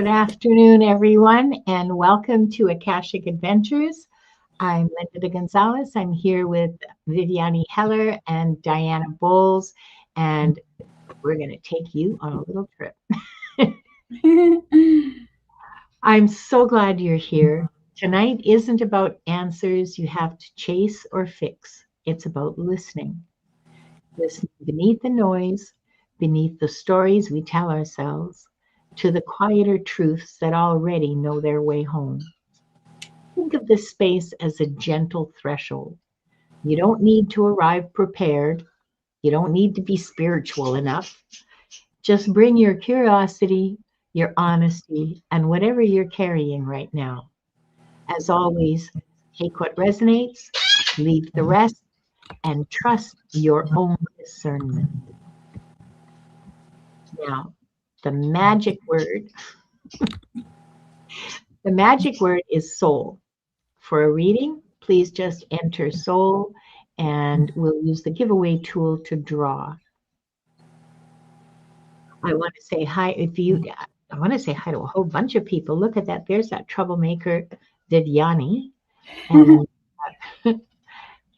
Good afternoon, everyone, and welcome to Akashic Adventures. I'm Linda Gonzalez. I'm here with Viviane Heller and Diana Bowles, and we're going to take you on a little trip. I'm so glad you're here. Tonight isn't about answers you have to chase or fix. It's about listening. Listening beneath the noise, beneath the stories we tell ourselves, to the quieter truths that already know their way home. Think of this space as a gentle threshold. You don't need to arrive prepared. You don't need to be spiritual enough. Just bring your curiosity, your honesty, and whatever you're carrying right now. As always, take what resonates, leave the rest, and trust your own discernment. Now, the magic word. The magic word is soul. For a reading, please just enter soul and we'll use the giveaway tool to draw. I want to say hi I want to say hi to a whole bunch of people. Look at that. There's that troublemaker, Viviane. And,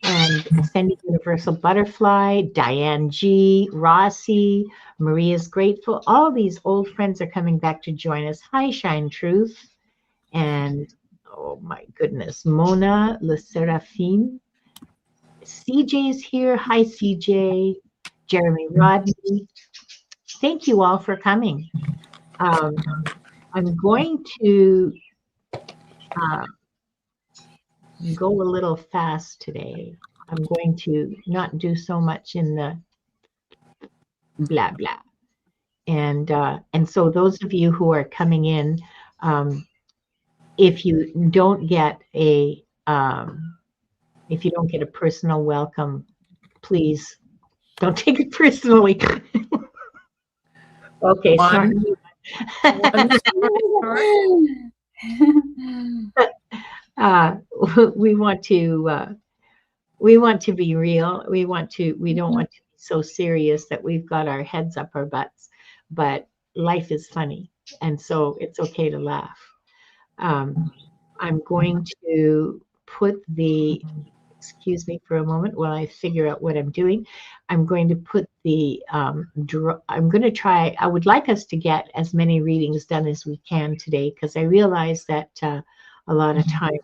and Ascending Universal Butterfly, Diane G, Rossi, Maria's Grateful. All these old friends are coming back to join us. Hi, Shine Truth. And oh my goodness, Mona Le Serafine. CJ's here. Hi, CJ. Jeremy Rodney. Thank you all for coming. I'm going to go a little fast today. I'm going to not do so much in the blah, blah. And so those of you who are coming in, if you don't get a personal welcome, please don't take it personally. Okay, smart. We want to be real. We don't want to be so serious that we've got our heads up our butts, but life is funny, and so it's okay to laugh. I'm going to put excuse me for a moment while I figure out what I'm doing. I'm going to put I would like us to get as many readings done as we can today, because I realize that a lot of time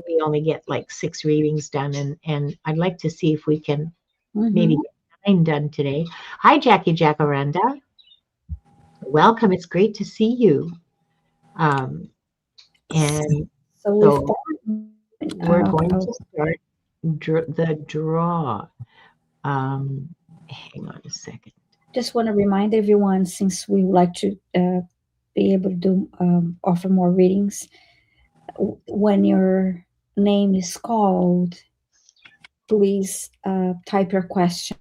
we only get like 6 readings done, and I'd like to see if we can maybe get 9 done today. Hi, Jackie Jacaranda. Welcome. It's great to see you. And so we're going to start the draw. Hang on a second. Just want to remind everyone, since we would like to be able to do offer more readings, when your name is called, please type your question.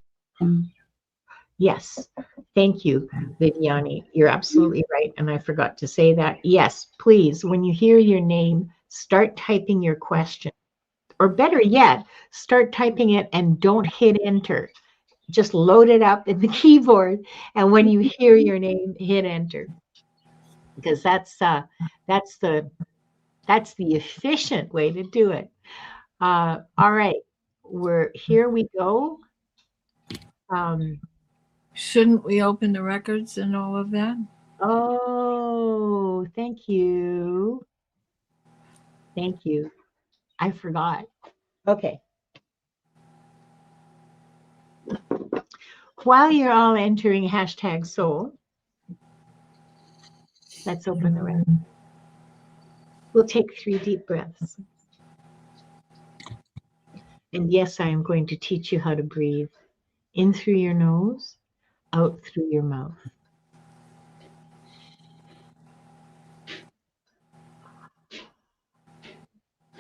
Yes, thank you, Viviane. You're absolutely right, and I forgot to say that. Yes, please, when you hear your name, start typing your question. Or better yet, start typing it and don't hit enter. Just load it up in the keyboard, and when you hear your name, hit enter. Because that's the efficient way to do it. All right, here we go. Shouldn't we open the records and all of that? Oh, thank you. Thank you. I forgot. Okay. While you're all entering #soul, let's open the record. We'll take 3 deep breaths. And yes, I am going to teach you how to breathe in through your nose, out through your mouth.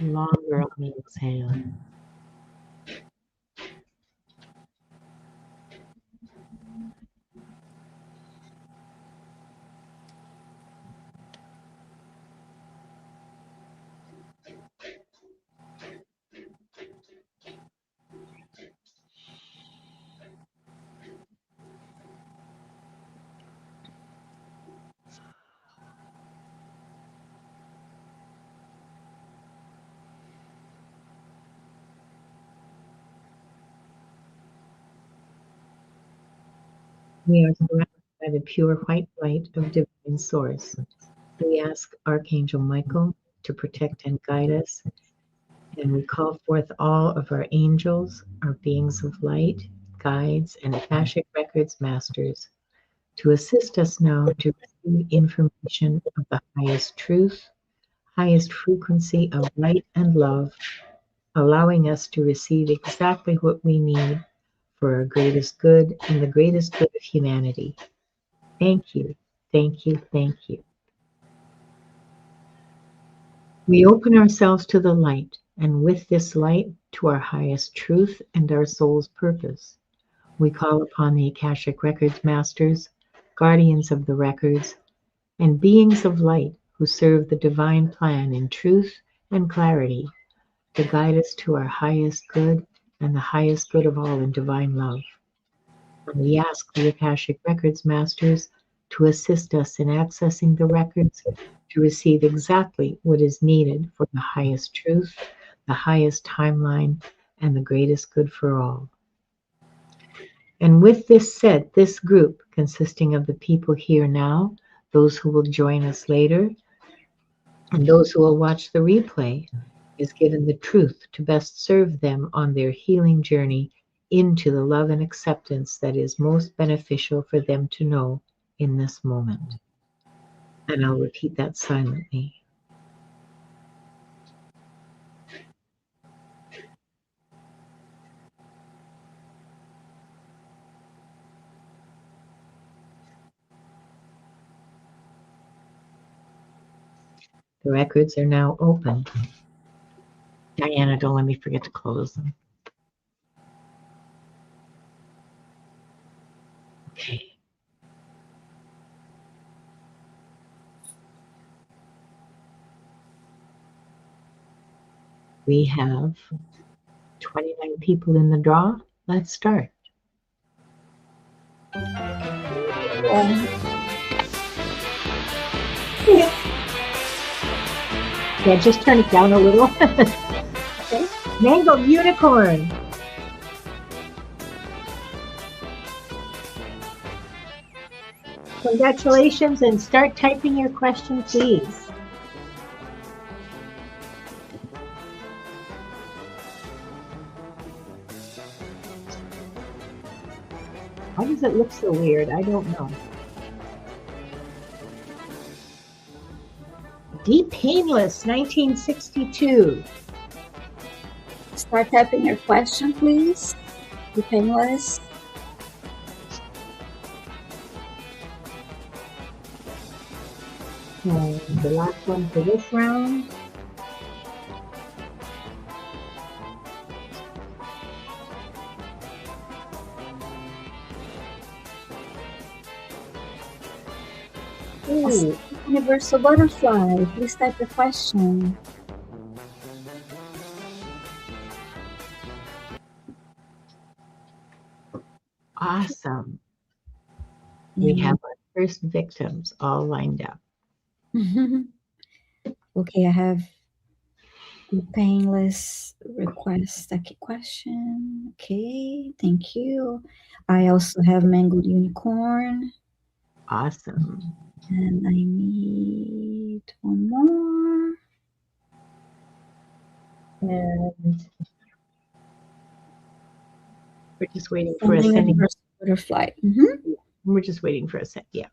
Longer on the exhale. We are surrounded by the pure white light of divine source. We ask Archangel Michael to protect and guide us, and we call forth all of our angels, our beings of light, guides, and Akashic Records masters to assist us now to receive information of the highest truth, highest frequency of light and love, allowing us to receive exactly what we need for our greatest good and the greatest good of humanity. Thank you, thank you, thank you. We open ourselves to the light, and with this light, to our highest truth and our soul's purpose. We call upon the Akashic Records masters, guardians of the records, and beings of light who serve the divine plan in truth and clarity to guide us to our highest good and the highest good of all in divine love. And we ask the Akashic Records masters to assist us in accessing the records to receive exactly what is needed for the highest truth, the highest timeline, and the greatest good for all. And with this said, this group, consisting of the people here now, those who will join us later, and those who will watch the replay, is given the truth to best serve them on their healing journey into the love and acceptance that is most beneficial for them to know in this moment. And I'll repeat that silently. The records are now open. Diana, don't let me forget to close them. Okay. We have 29 people in the draw. Let's start. Yeah, just turn it down a little. Okay. Mango Unicorn. Congratulations, and start typing your question, please. Why does it look so weird? I don't know. Deep Painless, 1962. Start typing your question, please. Be painless. And the last one for this round. Ooh. Universal Butterfly, please type the question. Awesome. We have our first victims all lined up. Okay, I have the painless request a question. Okay, thank you. I also have Mangled Unicorn. Awesome. And I need one more. And we're just waiting for a second. Universal Butterfly. We're just waiting for a sec. Yeah.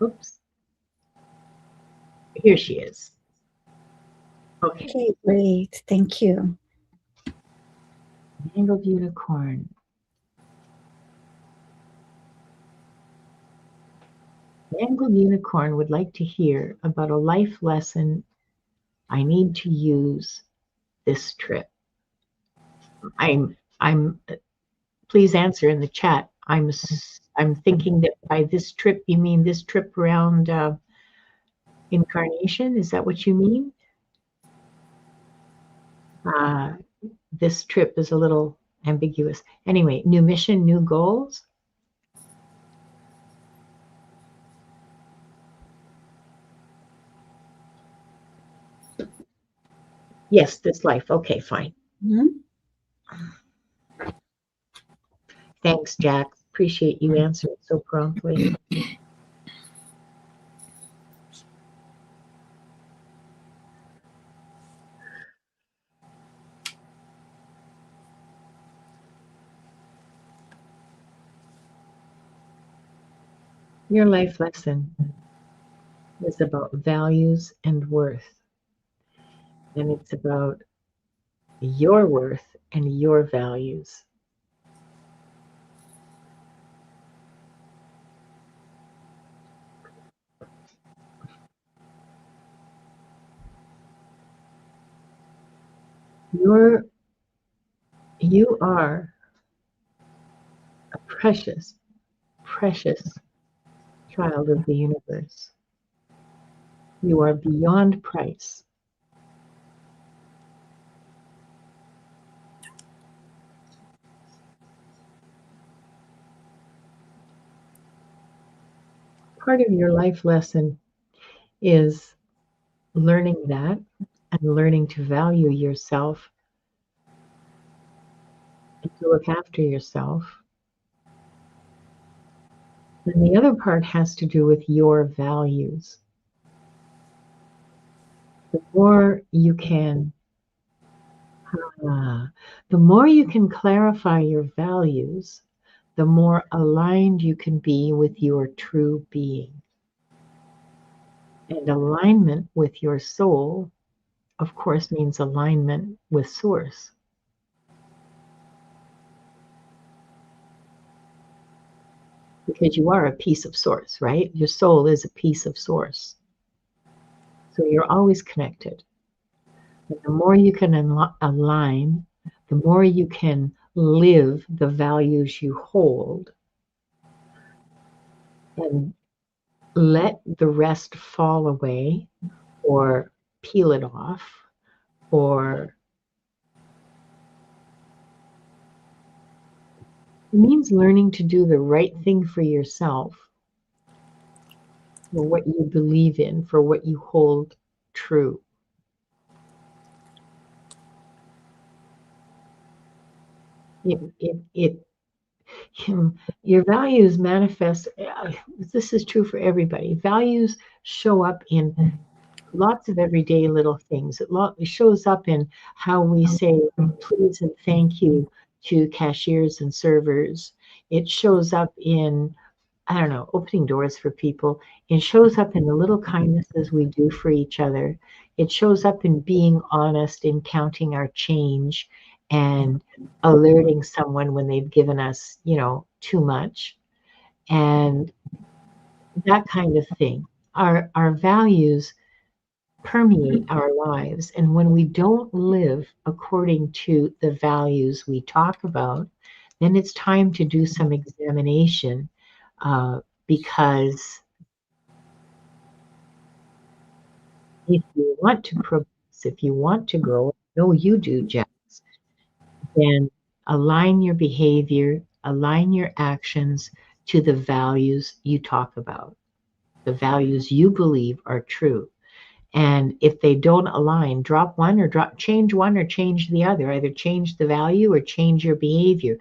Oops. Here she is. Okay. Okay, great. Thank you. Mangled Unicorn. Mangled Unicorn would like to hear about a life lesson I need to use this trip. Please answer in the chat. I'm thinking that by this trip, you mean this trip around incarnation? Is that what you mean? This trip is a little ambiguous. Anyway, new mission, new goals. Yes, this life. Okay, fine. Mhm. Thanks, Jack. Appreciate you answering so promptly. Your life lesson is about values and worth, and it's about your worth and your values. You're, you are a precious, precious child of the universe. You are beyond price. Part of your life lesson is learning that and learning to value yourself and to look after yourself. And the other part has to do with your values. The more you can, the more you can clarify your values, the more aligned you can be with your true being. And alignment with your soul, of course, means alignment with Source. Because you are a piece of Source, right? Your soul is a piece of Source. So you're always connected. And the more you can align, the more you can live the values you hold and let the rest fall away or peel it off or it means learning to do the right thing for yourself, for what you believe in, for what you hold true. It your values manifest. This is true for everybody. Values show up in lots of everyday little things. It shows up in how we say please and thank you to cashiers and servers. It shows up in, I don't know, opening doors for people. It shows up in the little kindnesses we do for each other. It shows up in being honest, in counting our change and alerting someone when they've given us, too much and that kind of thing. Our values permeate our lives. And when we don't live according to the values we talk about, then it's time to do some examination because if you want to progress, if you want to grow, I know you do, Jax, then align your behavior, align your actions to the values you talk about, the values you believe are true. And if they don't align, drop one or change one or change the other. Either change the value or change your behavior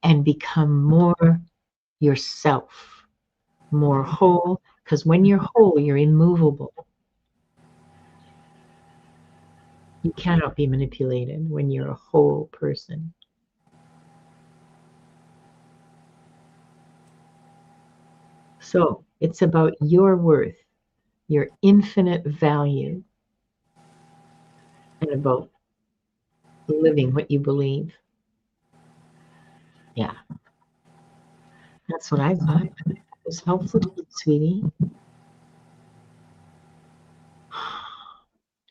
and become more yourself, more whole. Because when you're whole, you're immovable. You cannot be manipulated when you're a whole person. So it's about your worth, your infinite value, and about living what you believe. Yeah. That's what I got. It was helpful to you, sweetie.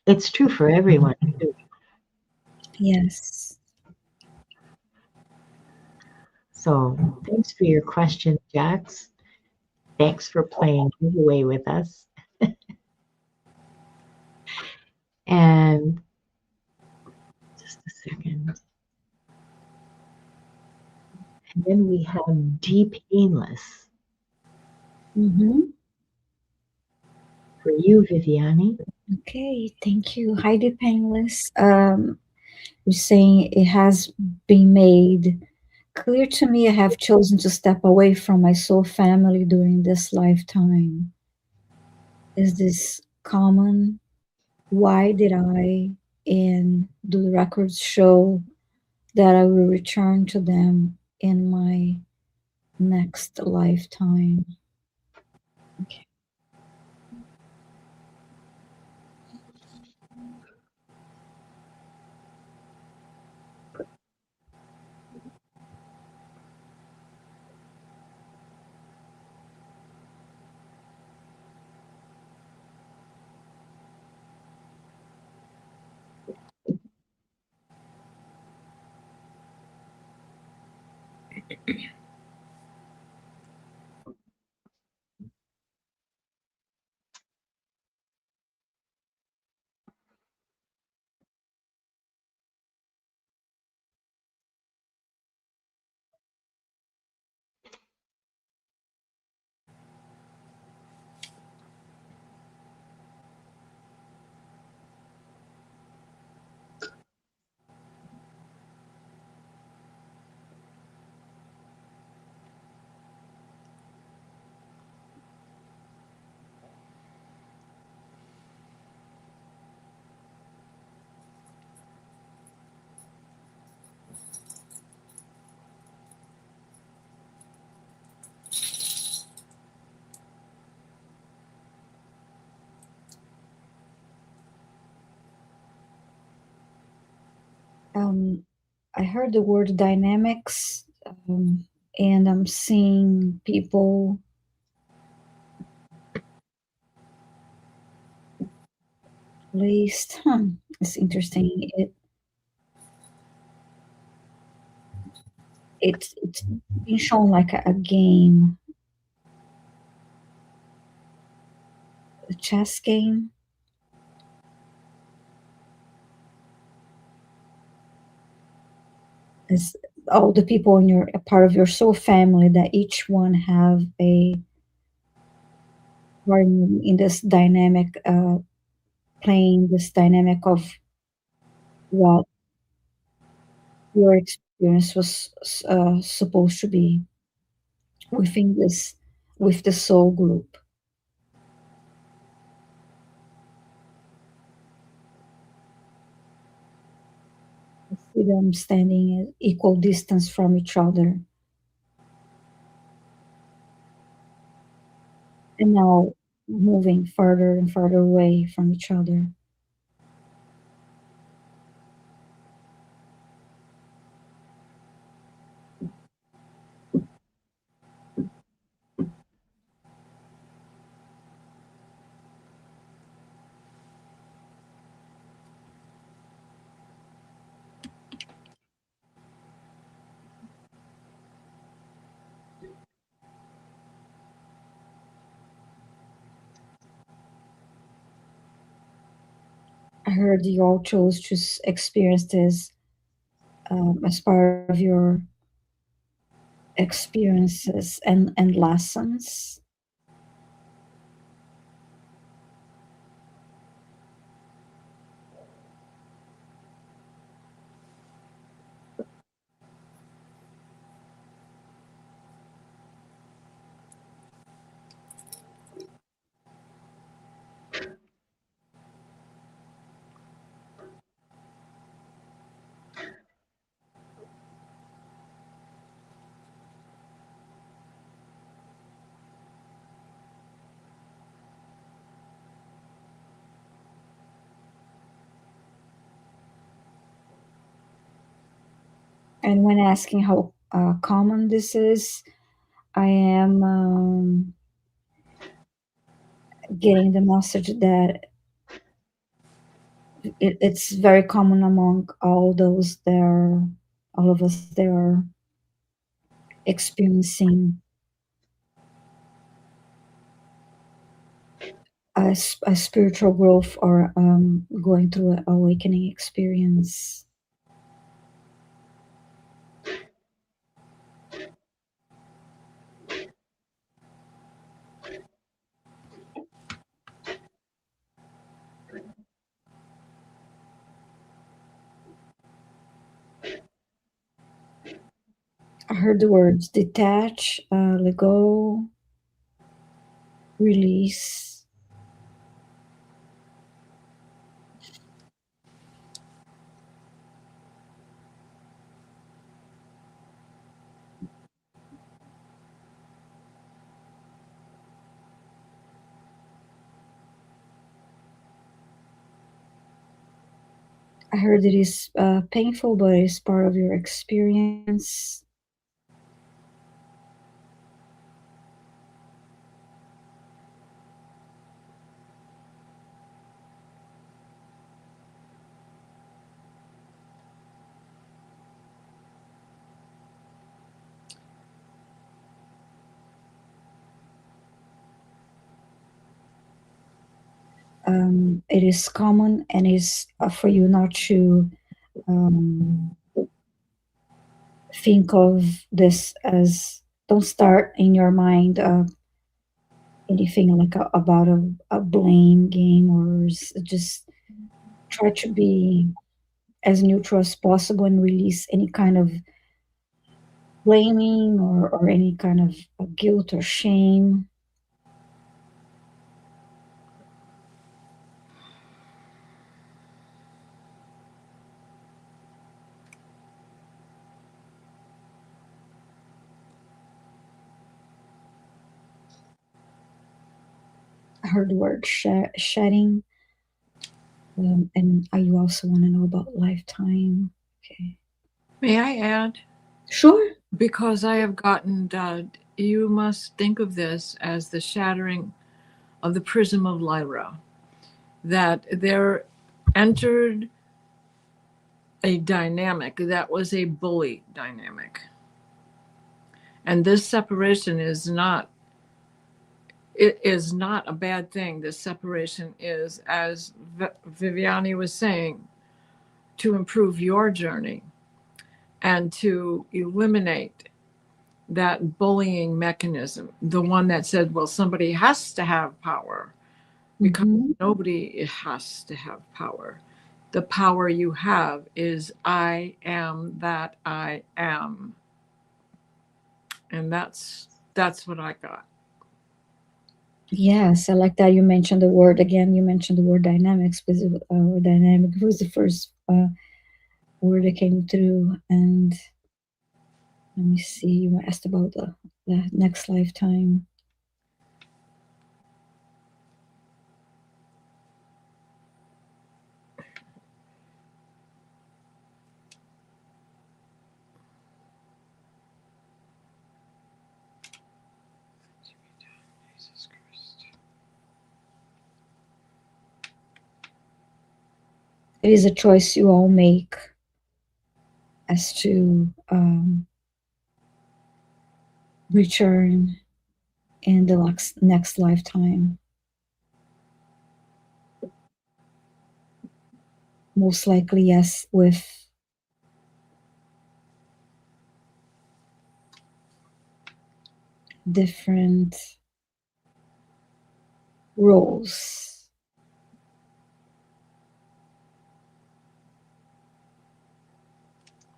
It's true for everyone, too. Yes. So thanks for your question, Jax. Thanks for playing giveaway with us. And just a second. And then we have deep painless Mm-hmm. for you, Viviane. Okay, thank you. Heidi Painless. You're saying it has been made clear to me I have chosen to step away from my soul family during this lifetime. Is this common? Why did I? And do the records show that I will return to them in my next lifetime? Okay. Um, I heard the word dynamics, and I'm seeing people placed. It's interesting. It's being shown like a game, a chess game. As all the people in your a part of your soul family, that each one have a part in this dynamic, playing this dynamic of what your experience was supposed to be within this with the soul group. I see them standing at equal distance from each other, and now moving further and further away from each other. I heard you all chose to experience this as part of your experiences and lessons. And when asking how common this is, I am getting the message that it's very common among all of us that are experiencing a spiritual growth or going through an awakening experience. heard the words detach, let go, release. I heard it is painful, but it's part of your experience. It is common and is for you not to think of this as, don't start in your mind anything like about a blame game, or just try to be as neutral as possible and release any kind of blaming or any kind of guilt or shame. I heard the word shedding. And you also want to know about lifetime. Okay. May I add? Sure. Because I have gotten that you must think of this as the shattering of the prism of Lyra, that there entered a dynamic that was a bully dynamic. And this separation is not, it is not a bad thing. This separation is, as Viviane was saying, to improve your journey and to eliminate that bullying mechanism, the one that said, well, somebody has to have power, because nobody has to have power. The power you have is I am that I am. And that's what I got. Yes, I like that you mentioned the word again. You mentioned the word dynamics, because dynamic was the first word that came through. And let me see, you asked about the next lifetime. It is a choice you all make as to return in the next lifetime. Most likely, yes, with different roles.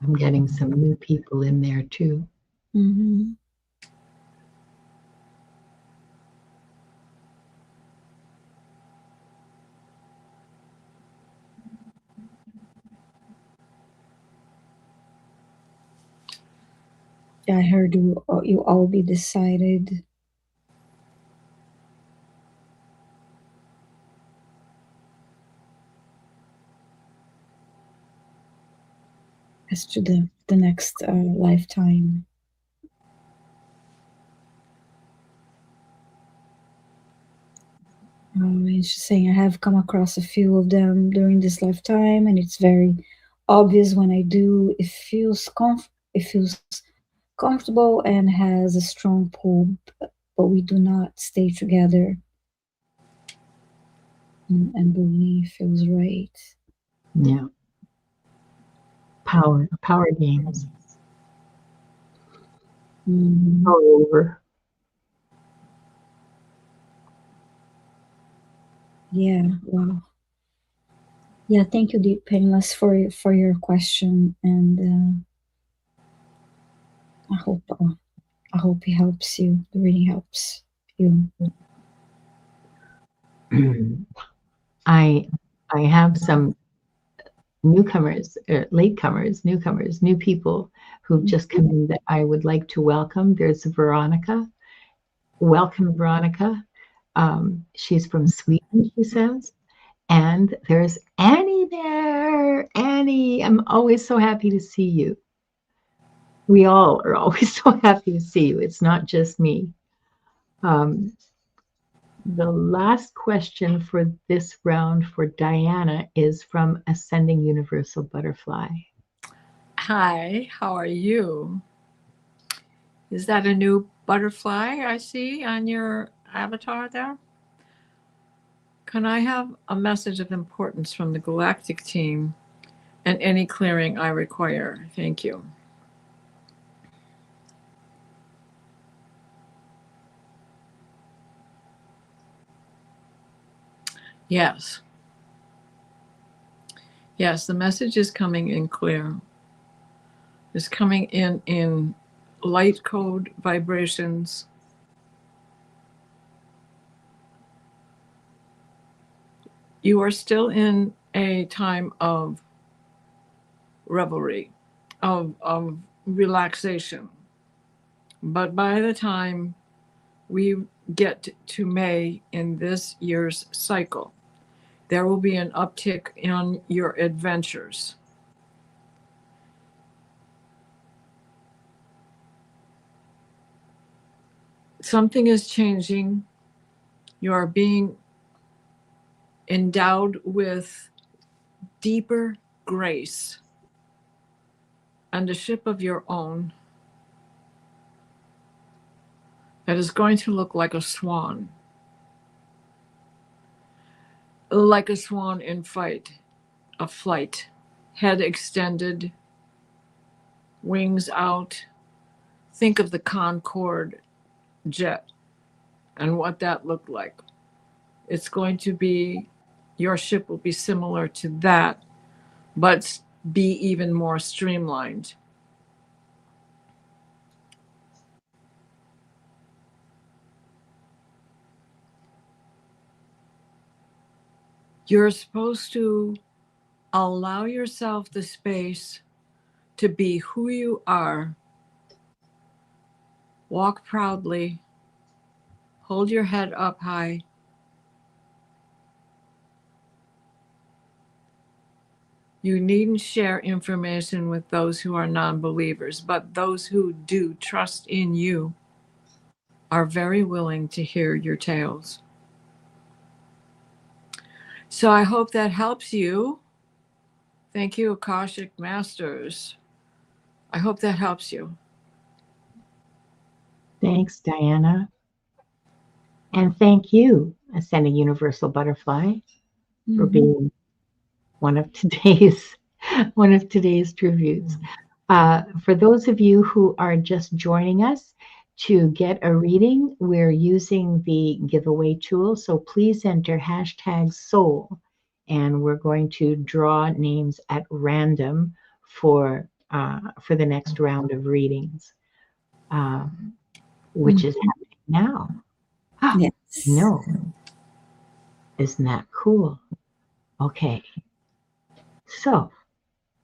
I'm getting some new people in there too. Mm-hmm. Yeah, I heard you all be decided. As to the next lifetime. It's just saying I have come across a few of them during this lifetime, and it's very obvious when I do. It feels comfortable and has a strong pull, but we do not stay together. And belief feels right. Yeah. Power games. All over. Yeah. Wow. Yeah. Thank you, Deep Painless, for your question. And I hope it helps you. The reading helps you. I have some newcomers, newcomers, new people who've just come in that I would like to welcome. There's Veronica. Welcome, Veronica. She's from Sweden, she says. And there's Annie there. Annie, I'm always so happy to see you. We all are always so happy to see you. It's not just me. The last question for this round for Diana is from Ascending Universal Butterfly. Hi, how are you? Is that a new butterfly I see on your avatar there? Can I have a message of importance from the galactic team and any clearing I require? Thank you. Yes. Yes, the message is coming in clear. It's coming in light code vibrations. You are still in a time of revelry, of relaxation. But by the time we get to May in this year's cycle, there will be an uptick in your adventures. Something is changing. You are being endowed with deeper grace and a ship of your own that is going to look like a swan. Like a swan in flight, head extended, wings out. Think of the Concorde jet and what that looked like. It's going to be, your ship will be similar to that, but be even more streamlined. You're supposed to allow yourself the space to be who you are. Walk proudly. Hold your head up high. You needn't share information with those who are non-believers, but those who do trust in you are very willing to hear your tales. So I hope that helps you. Thank you, Akashic Masters. I hope that helps you. Thanks, Diana. And thank you, Ascending Universal Butterfly, for being one of today's tributes. For those of you who are just joining us, to get a reading, we're using the giveaway tool. So please enter #soul, and we're going to draw names at random for the next round of readings, which is happening now. Yes. No. Isn't that cool? Okay. So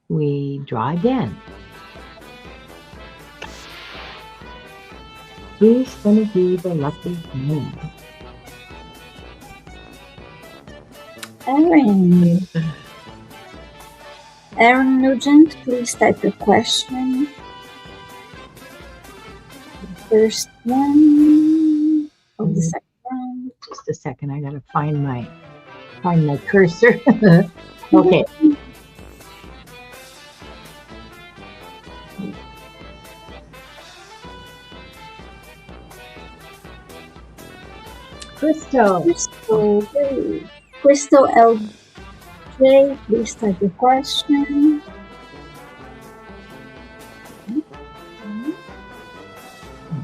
we draw again. Who's going to be the lucky name? Aaron. Aaron Nugent, please type your question. First one of the second round. Just a second, I gotta find my cursor. Okay. Crystal. Crystal LJ, please type your question.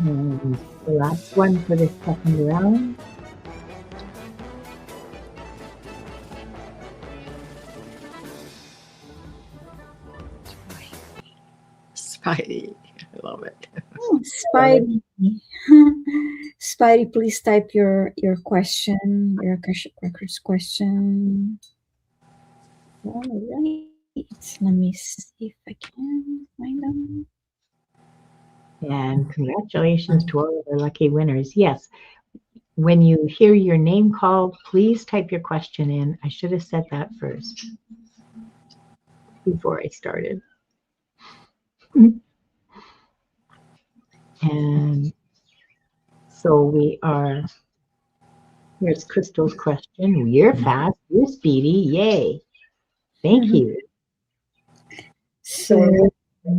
And the last one for the second round. Spidey. I love it. Spidey. Spidey, please type your question, your Akashic Records question. All right. Let me see if I can find them. And congratulations to all of our lucky winners. Yes, when you hear your name called, please type your question in. I should have said that first before I started. And so we are, here's Crystal's question. You're fast, you're speedy, yay. Thank you. So,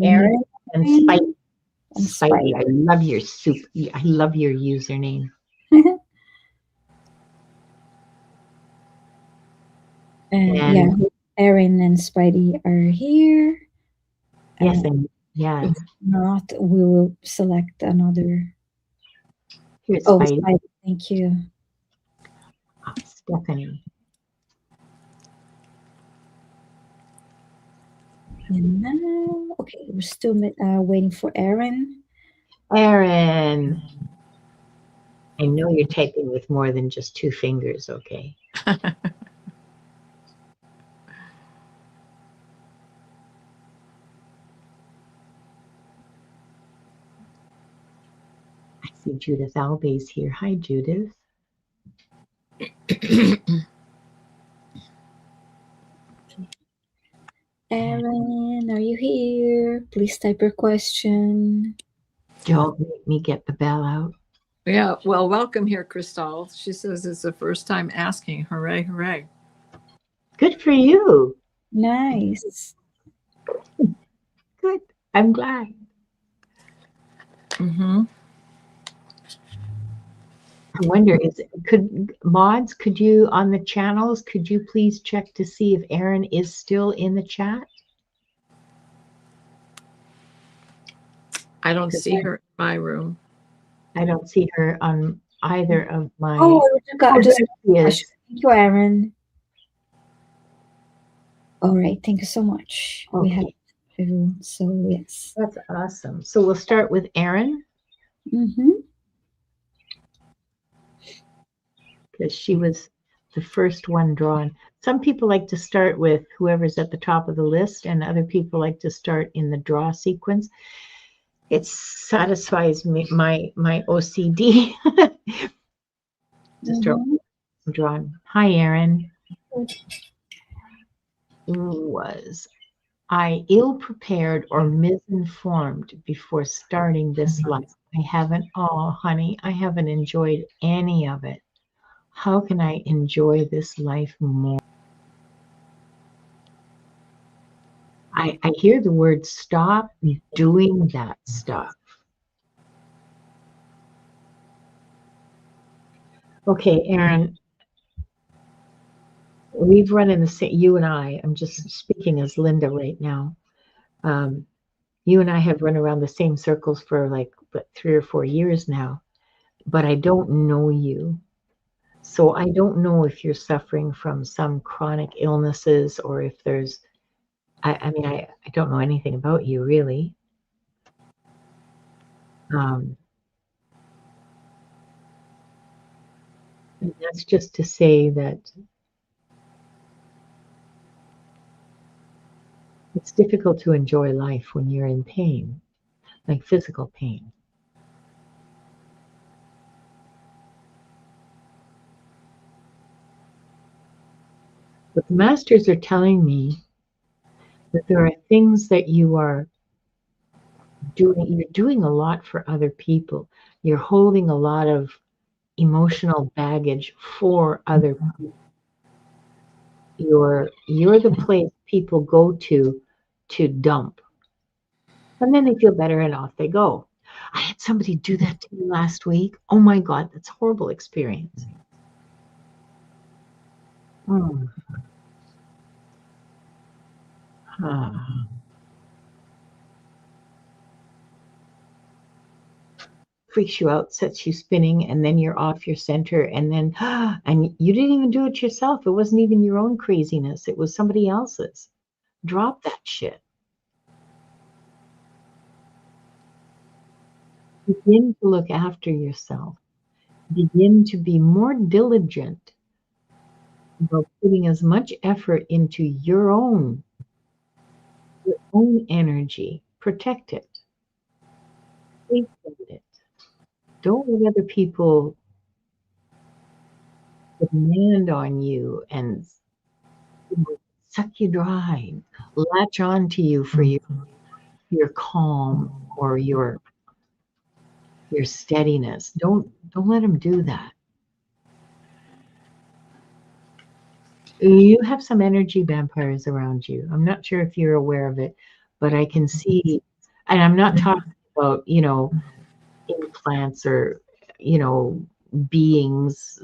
Aaron and Spidey. and Spidey, I love your I love your username. And yeah, Aaron and Spidey are here. Yes, and yeah. If not, we will select another. Here's Spidey. Spidey. Thank you. Stephanie. And now, okay, we're still waiting for Aaron. Aaron. I know you're typing with more than just 2 fingers, okay? I see Judith Alves here. Hi, Judith. Aaron, are you here? Please type your question. Don't make me get the bell out. Yeah, well, welcome here, Crystal. She says it's the first time asking. Hooray, hooray. Good for you. Nice. Good. I'm glad. Mm-hmm. I wonder, could you, on the channels, could you please check to see if Aaron is still in the chat? I don't see her in my room. I don't see her on either of my... Oh, just yes. Thank you, Aaron. All right, thank you so much. Okay. We have everyone, so yes. That's awesome. So we'll start with Aaron. Mm-hmm. Because she was the first one drawn. Some people like to start with whoever's at the top of the list, and other people like to start in the draw sequence. It satisfies me, my OCD. Just drawn. Hi, Aaron. Was I ill-prepared or misinformed before starting this life? I haven't, honey, I haven't enjoyed any of it. How can I enjoy this life more? I hear the word stop doing that stuff. Okay, Aaron, we've run in the same, you and I'm just speaking as Linda right now. You and I have run around the same circles for like 3 or 4 years now, but I don't know you. So I don't know if you're suffering from some chronic illnesses or if there's, I mean, I don't know anything about you really. And that's just to say that it's difficult to enjoy life when you're in pain, like physical pain. But the masters are telling me that there are things that you are doing. You're doing a lot for other people. You're holding a lot of emotional baggage for other people. You're the place people go to dump. And then they feel better and off they go. I had somebody do that to me last week. Oh my God, that's a horrible experience. Freaks you out, sets you spinning, and then you're off your center, and then and you didn't even do it yourself. It wasn't even your own craziness. It was somebody else's. Drop that shit. Begin to look after yourself. Begin to be more diligent about putting as much effort into your own energy. Protect it. Safeguard it. Don't let other people demand on you and suck you dry, latch on to you for your calm or your steadiness. Don't let them do that. You have some energy vampires around you. I'm not sure if you're aware of it, but I can see, and I'm not talking about, implants or, beings,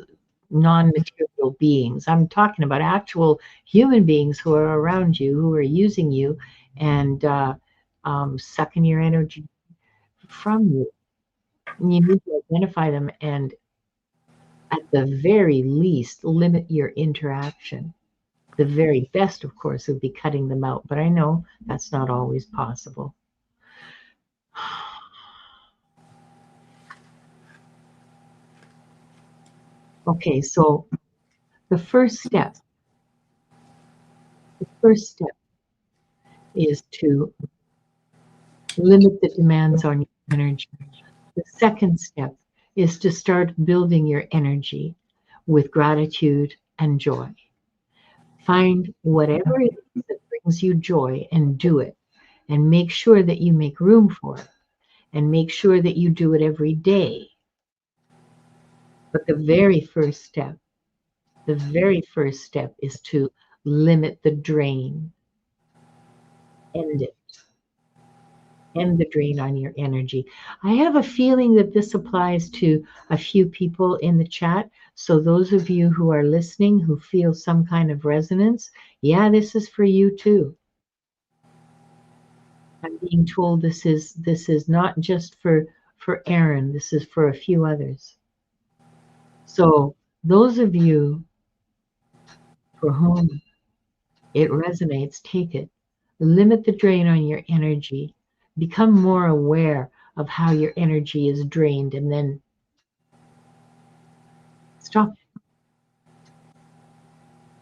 non-material beings. I'm talking about actual human beings who are around you, who are using you and sucking your energy from you. And you need to identify them and, at the very least, limit your interaction. The very best, of course, would be cutting them out, but I know that's not always possible. Okay, so the first step is to limit the demands on your energy. The second step is to start building your energy with gratitude and joy. Find whatever it is that brings you joy and do it, and make sure that you make room for it, and make sure that you do it every day. But the very first step is to limit the drain. End it. End the drain on your energy. I have a feeling that this applies to a few people in the chat. So those of you who are listening, who feel some kind of resonance, yeah, this is for you too. I'm being told this is not just for Aaron, this is for a few others. So those of you for whom it resonates, take it. Limit the drain on your energy. Become more aware of how your energy is drained, and then stop.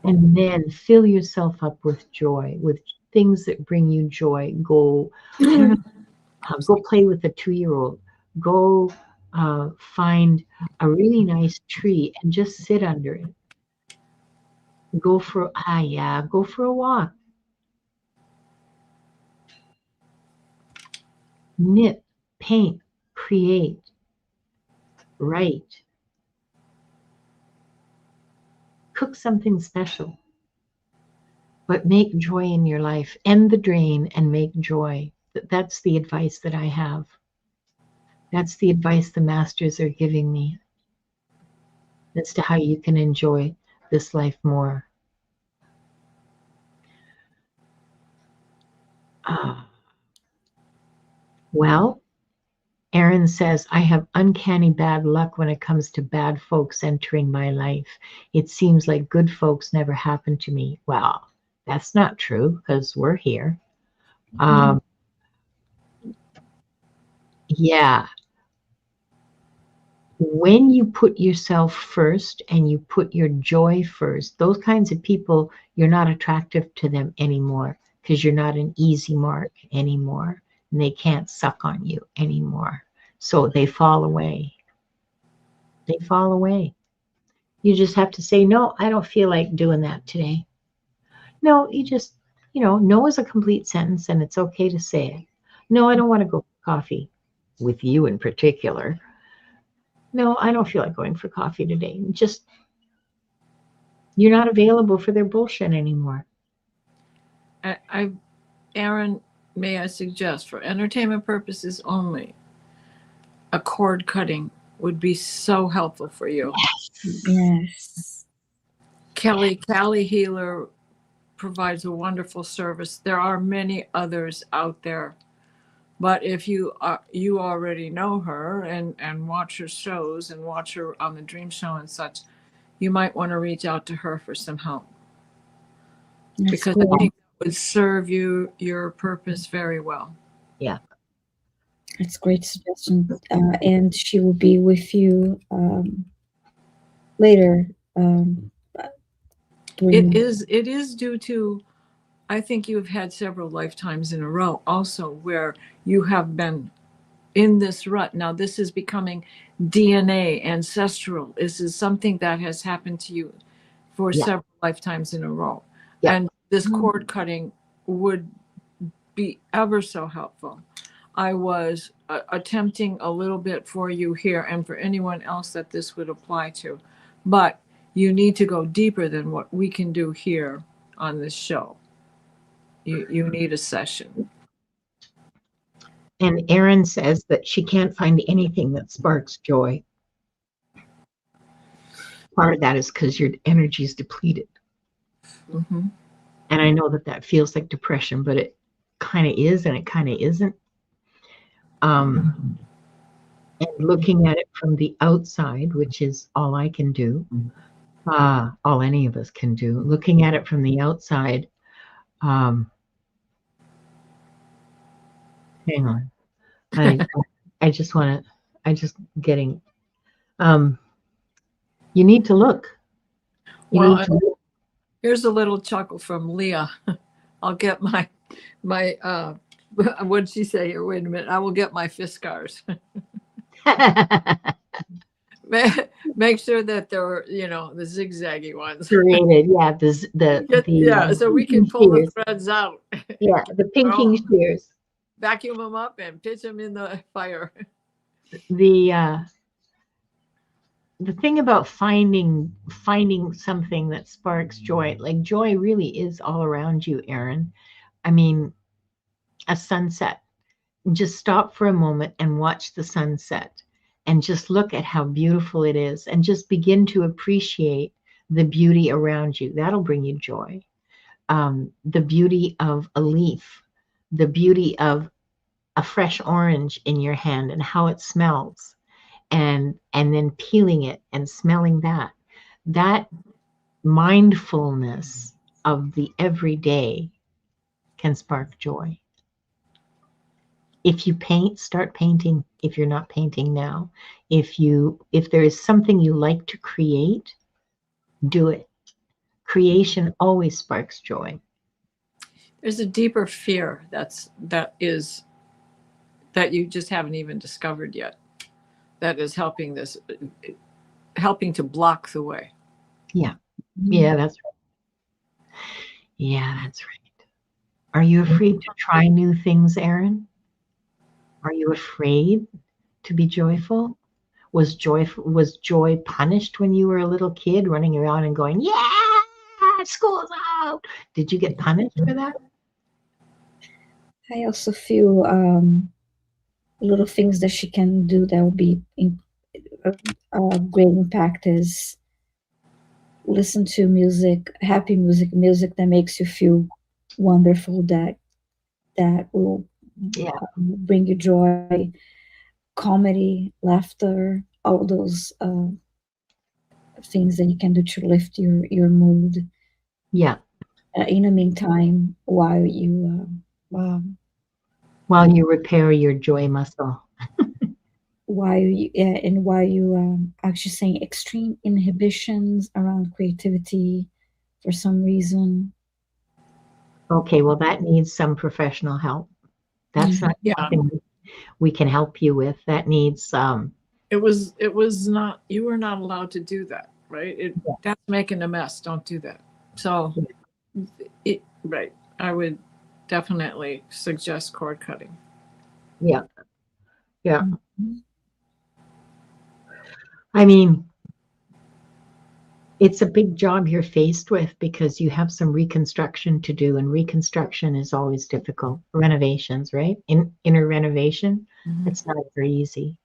And then fill yourself up with joy, with things that bring you joy. Go, go play with a 2-year-old. Go find a really nice tree and just sit under it. Go for a walk. Knit, paint, create, write. Cook something special. But make joy in your life. End the drain and make joy. That's the advice that I have. That's the advice the masters are giving me as to how you can enjoy this life more. Well, Aaron says, I have uncanny bad luck when it comes to bad folks entering my life. It seems like good folks never happen to me. Well, that's not true because we're here. Yeah. When you put yourself first and you put your joy first, those kinds of people, you're not attractive to them anymore because you're not an easy mark anymore and they can't suck on you anymore. So they fall away. They fall away. You just have to say, no, I don't feel like doing that today. No, you just, no is a complete sentence and it's okay to say it. No, I don't want to go for coffee with you in particular. No, I don't feel like going for coffee today. Just, you're not available for their bullshit anymore. Aaron, may I suggest, for entertainment purposes only, a cord cutting would be so helpful for you. Yes. Callie Healer provides a wonderful service. There are many others out there, but if you already know her and watch her shows and watch her on the Dream Show and such, you might want to reach out to her for some help. That's because cool. I think it would serve your purpose very well. Yeah. It's a great suggestion. And she will be with you later. It is due to, I think you've had several lifetimes in a row also where you have been in this rut. Now this is becoming DNA, ancestral. This is something that has happened to you for Yeah. several lifetimes in a row. Yeah. And this cord cutting would be ever so helpful. I was attempting a little bit for you here and for anyone else that this would apply to, but you need to go deeper than what we can do here on this show. You need a session. And Erin says that she can't find anything that sparks joy. Part of that is because your energy is depleted. Mm-hmm. And I know that that feels like depression, but it kind of is and it kind of isn't. And looking at it from the outside, which is all I can do, all any of us can do, looking at it from the outside, hang on. I just want to, getting, you need to look. Here's a little chuckle from Leah. I'll get my what'd she say here? Wait a minute. I will get my fist scars. Make sure that they're, the zigzaggy ones. Created, yeah, so we can pull the threads out. Yeah, the pinking shears. Vacuum them up and pitch them in the fire. The thing about finding something that sparks joy, like joy really is all around you, Erin. I mean, a sunset. Just stop for a moment and watch the sunset and just look at how beautiful it is and just begin to appreciate the beauty around you. That'll bring you joy. The beauty of a leaf, the beauty of a fresh orange in your hand and how it smells. And then peeling it and smelling that mindfulness of the everyday can spark joy. If you paint, start painting. If you're not painting now, if there is something you like to create, do it. Creation always sparks joy. There's a deeper fear that you just haven't even discovered yet. That is helping to block the way. Yeah. Yeah, that's right. Yeah, that's right. Are you afraid to try new things, Erin? Are you afraid to be joyful? Was joy punished when you were a little kid running around and going, yeah, school's out? Did you get punished for that? I also feel little things that she can do that will be a great impact is listen to music, happy music that makes you feel wonderful, that will bring you joy, comedy, laughter, all those things that you can do to lift your mood. Yeah. In the meantime, while you repair your joy muscle. while you actually saying extreme inhibitions around creativity for some reason. Okay, well, that needs some professional help. That's not something we can help you with. That needs it was not, you were not allowed to do that, right? That's making a mess. Don't do that. So right. I would definitely suggest cord cutting. Yeah. Yeah. I mean, it's a big job you're faced with because you have some reconstruction to do, and reconstruction is always difficult. Renovations, right? Inner renovation, it's not very easy.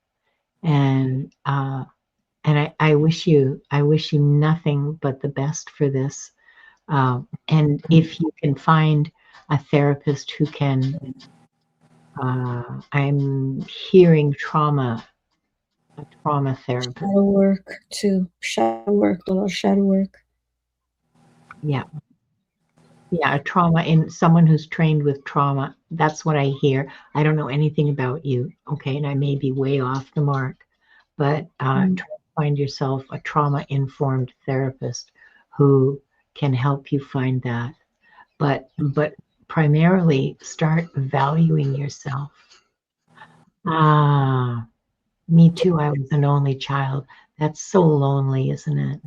And I wish you nothing but the best for this. And if you can find a therapist who can, I'm hearing a trauma therapist. Shadow work too. A lot of shadow work. Yeah. Yeah, a trauma in someone who's trained with trauma. That's what I hear. I don't know anything about you, okay, and I may be way off the mark, but Mm. try to find yourself a trauma-informed therapist who can help you find that. But primarily start valuing yourself. Ah, me too. I was an only child. That's so lonely, isn't it?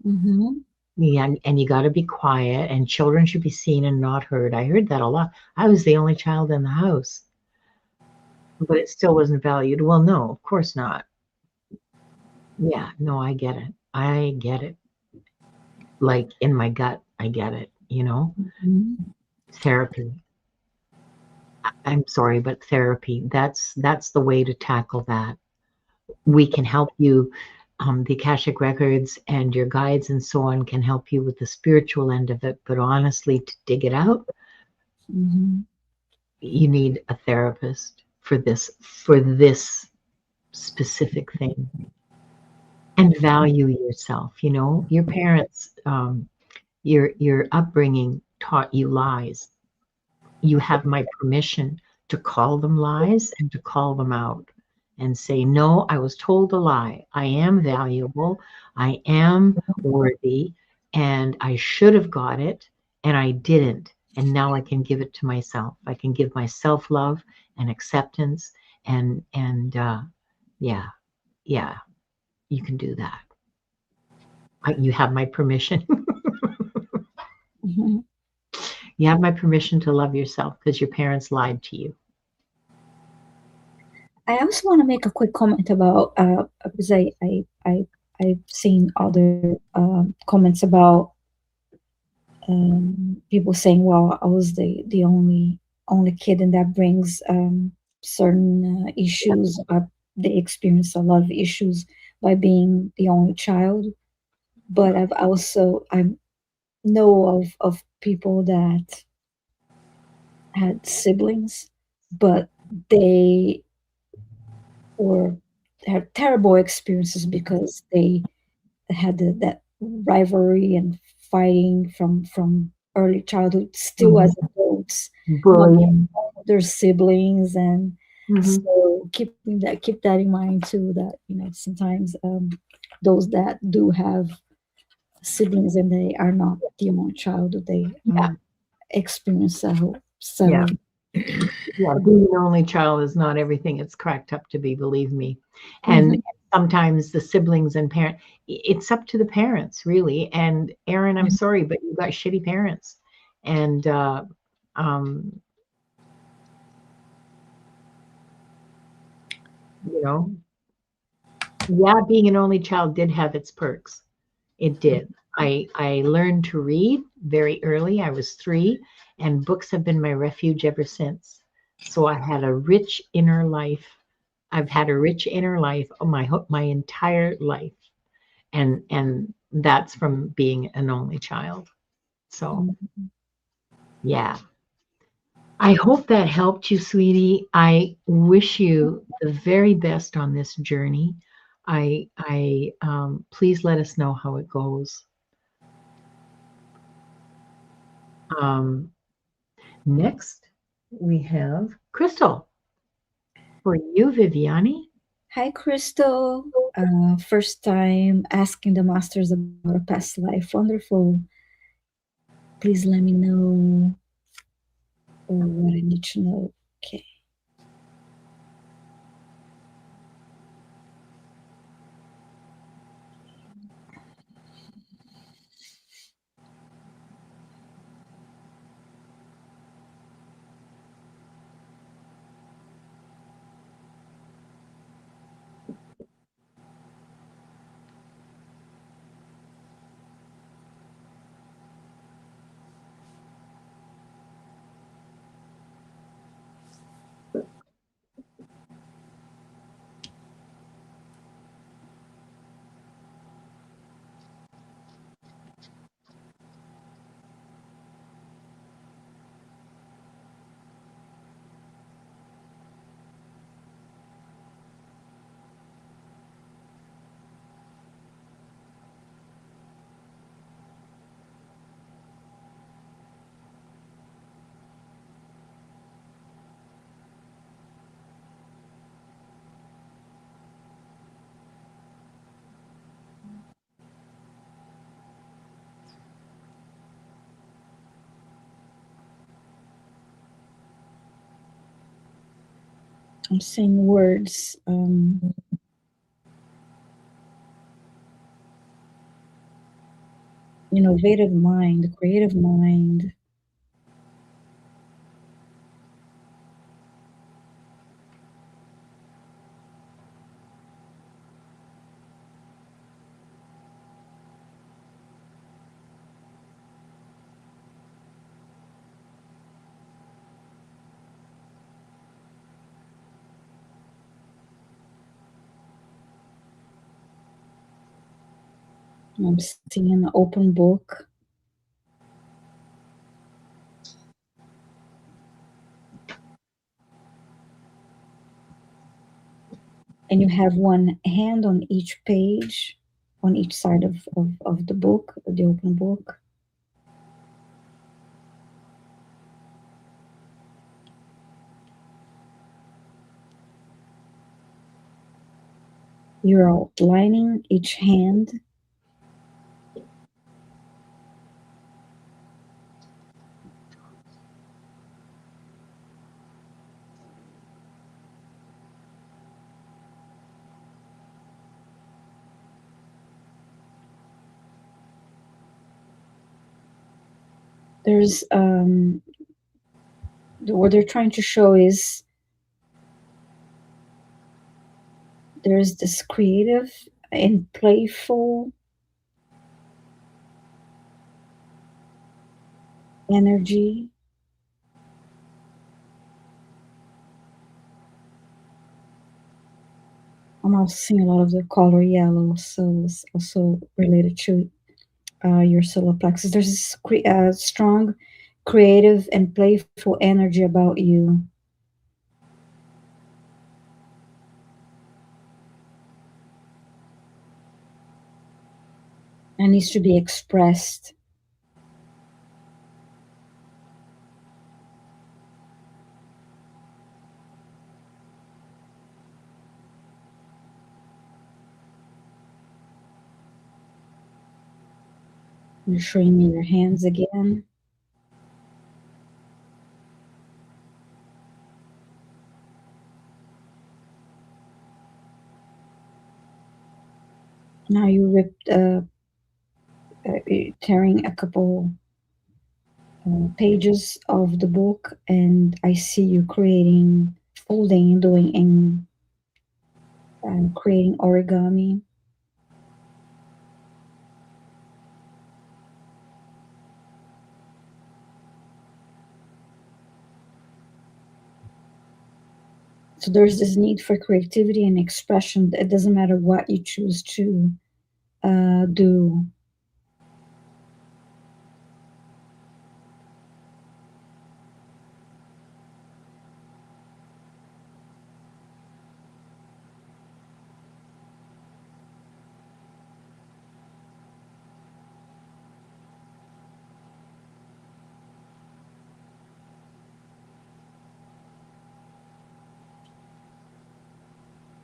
Mm-hmm. Yeah, and you got to be quiet, and children should be seen and not heard. I heard that a lot. I was the only child in the house, but it still wasn't valued. Well, no, of course not. Yeah, no, I get it. I get it. Like in my gut, I get it, you know? Mm-hmm. Therapy. I'm sorry, but therapy, that's the way to tackle that. We can help you. The Akashic Records and your guides and so on can help you with the spiritual end of it. But honestly, to dig it out, Mm-hmm. you need a therapist for this specific thing. And value yourself. You know, your parents, your upbringing taught you lies. You have my permission to call them lies and to call them out and say, no, I was told a lie. I am valuable. I am worthy. And I should have got it. And I didn't. And now I can give it to myself. I can give myself love and acceptance. And yeah, yeah, you can do that. You have my permission. Mm-hmm. You have my permission to love yourself because your parents lied to you. I also want to make a quick comment about because I've seen other comments about people saying, "Well, I was the only kid," and that brings certain issues. They experience a lot of issues by being the only child. But I've also I know of people that had siblings, but they were had terrible experiences because they had that rivalry and fighting from early childhood, still as Mhm. adults, not getting Bullying. along with their siblings, and Mhm. so keep that in mind too. That sometimes those that do have siblings and they are not the only child, they Yeah. experience Yeah. several. Yeah. Being an only child is not everything it's cracked up to be, believe me. And Mhm. sometimes the siblings and parents, it's up to the parents, really. And Aaron, I'm sorry, but you got shitty parents. And, um, you know, yeah, being an only child did have its perks. It did. I learned to read very early. I was 3, and books have been my refuge ever since. So I had a rich inner life. I've had a rich inner life my entire life, and that's from being an only child. So Mhm. yeah, I hope that helped you, sweetie. I wish you the very best on this journey. I please let us know how it goes. Um, Next, we have Crystal. For you, Viviane. Hi, Crystal. First time asking the masters about a past life. Wonderful. Please let me know what I need to know. Okay. I'm saying words. Innovative mind, creative mind. I'm seeing an open book. And you have one hand on each page, on each side of the book, the open book. You're outlining each hand. There's what they're trying to show is there's this creative and playful energy. I'm also seeing a lot of the color yellow, so it's also related to your solar plexus. There's this strong, creative, and playful energy about you. And needs to be expressed. You're showing me your hands again. Now you ripped, tearing a couple pages of the book, and I see you creating, folding, doing, and creating origami. So there's this need for creativity and expression. It doesn't matter what you choose to do.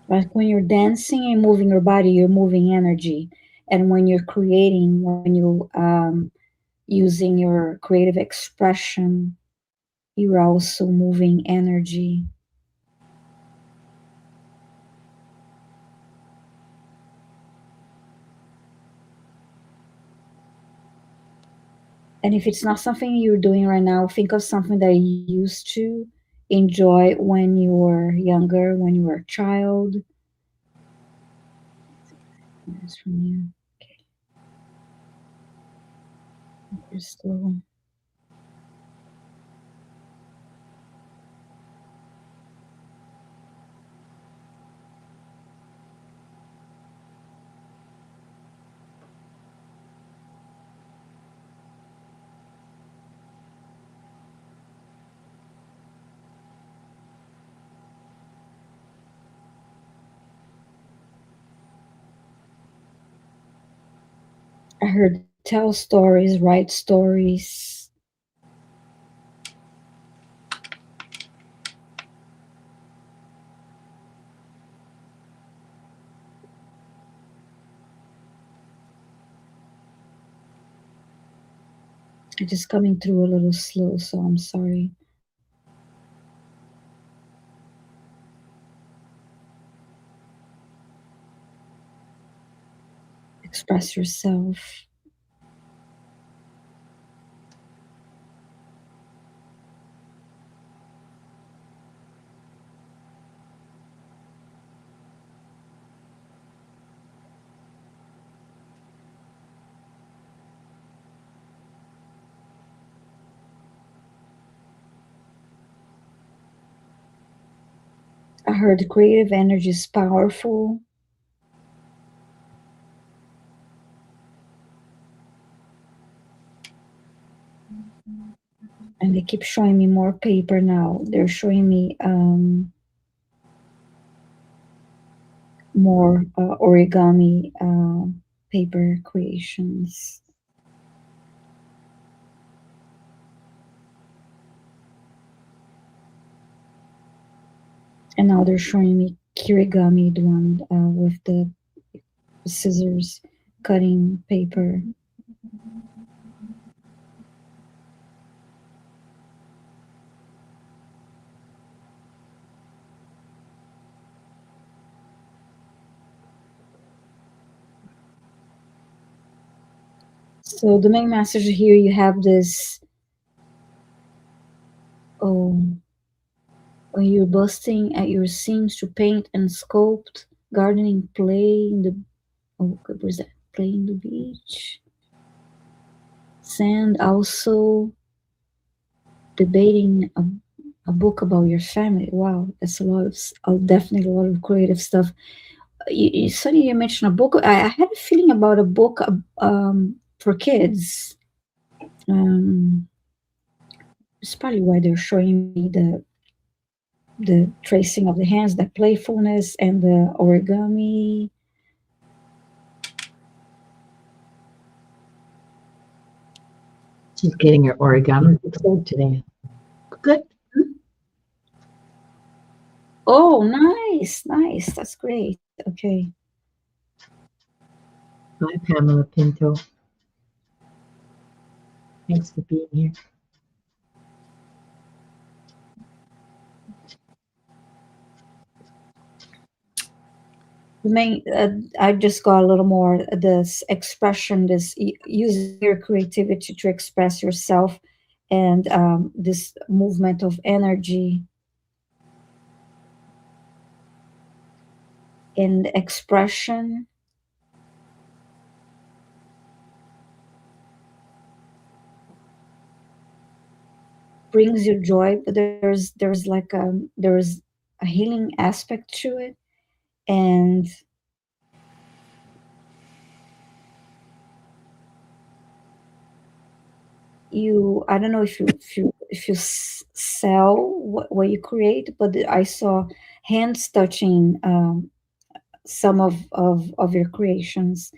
Like when you're dancing and moving your body, you're moving energy. And when you're creating, when you using your creative expression, you're also moving energy. And if it's not something you're doing right now, think of something that you used to enjoy when you were younger, when you were a child. That's from you. Okay. Crystal. I heard tell stories, write stories. It's just coming through a little slow, so I'm sorry. Express yourself. I heard the creative energy is powerful. And they keep showing me more paper now. They're showing me more origami paper creations. And now they're showing me kirigami, the one with the scissors cutting paper. So the main message here, you have this, when you're busting at your seams to paint and sculpt, gardening, play in the, what was that? Play in the beach. Sand, also debating a book about your family. Wow, that's a lot of definitely a lot of creative stuff. Sonny, you mentioned a book. I had a feeling about a book for kids. It's probably why they're showing me the tracing of the hands, the playfulness, and the origami. She's getting her origami fixed today. Good. Oh, nice, nice. That's great. Okay. Bye, Pamela Pinto. Thanks for being here. I just got a little more this expression, this using your creativity to express yourself, and this movement of energy and expression. Brings you joy, but there's like there's a healing aspect to it, and I don't know if you sell what you create, but I saw hands touching some of your creations,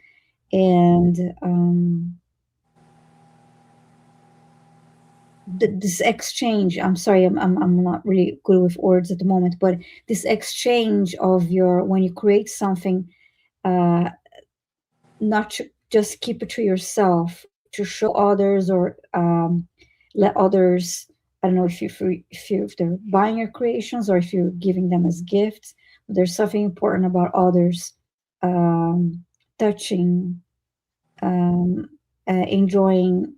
and this exchange, I'm sorry, I'm not really good with words at the moment, but this exchange of your, when you create something, not to just keep it to yourself, to show others, or let others, I don't know if they're buying your creations or if you're giving them as gifts, but there's something important about others touching, enjoying,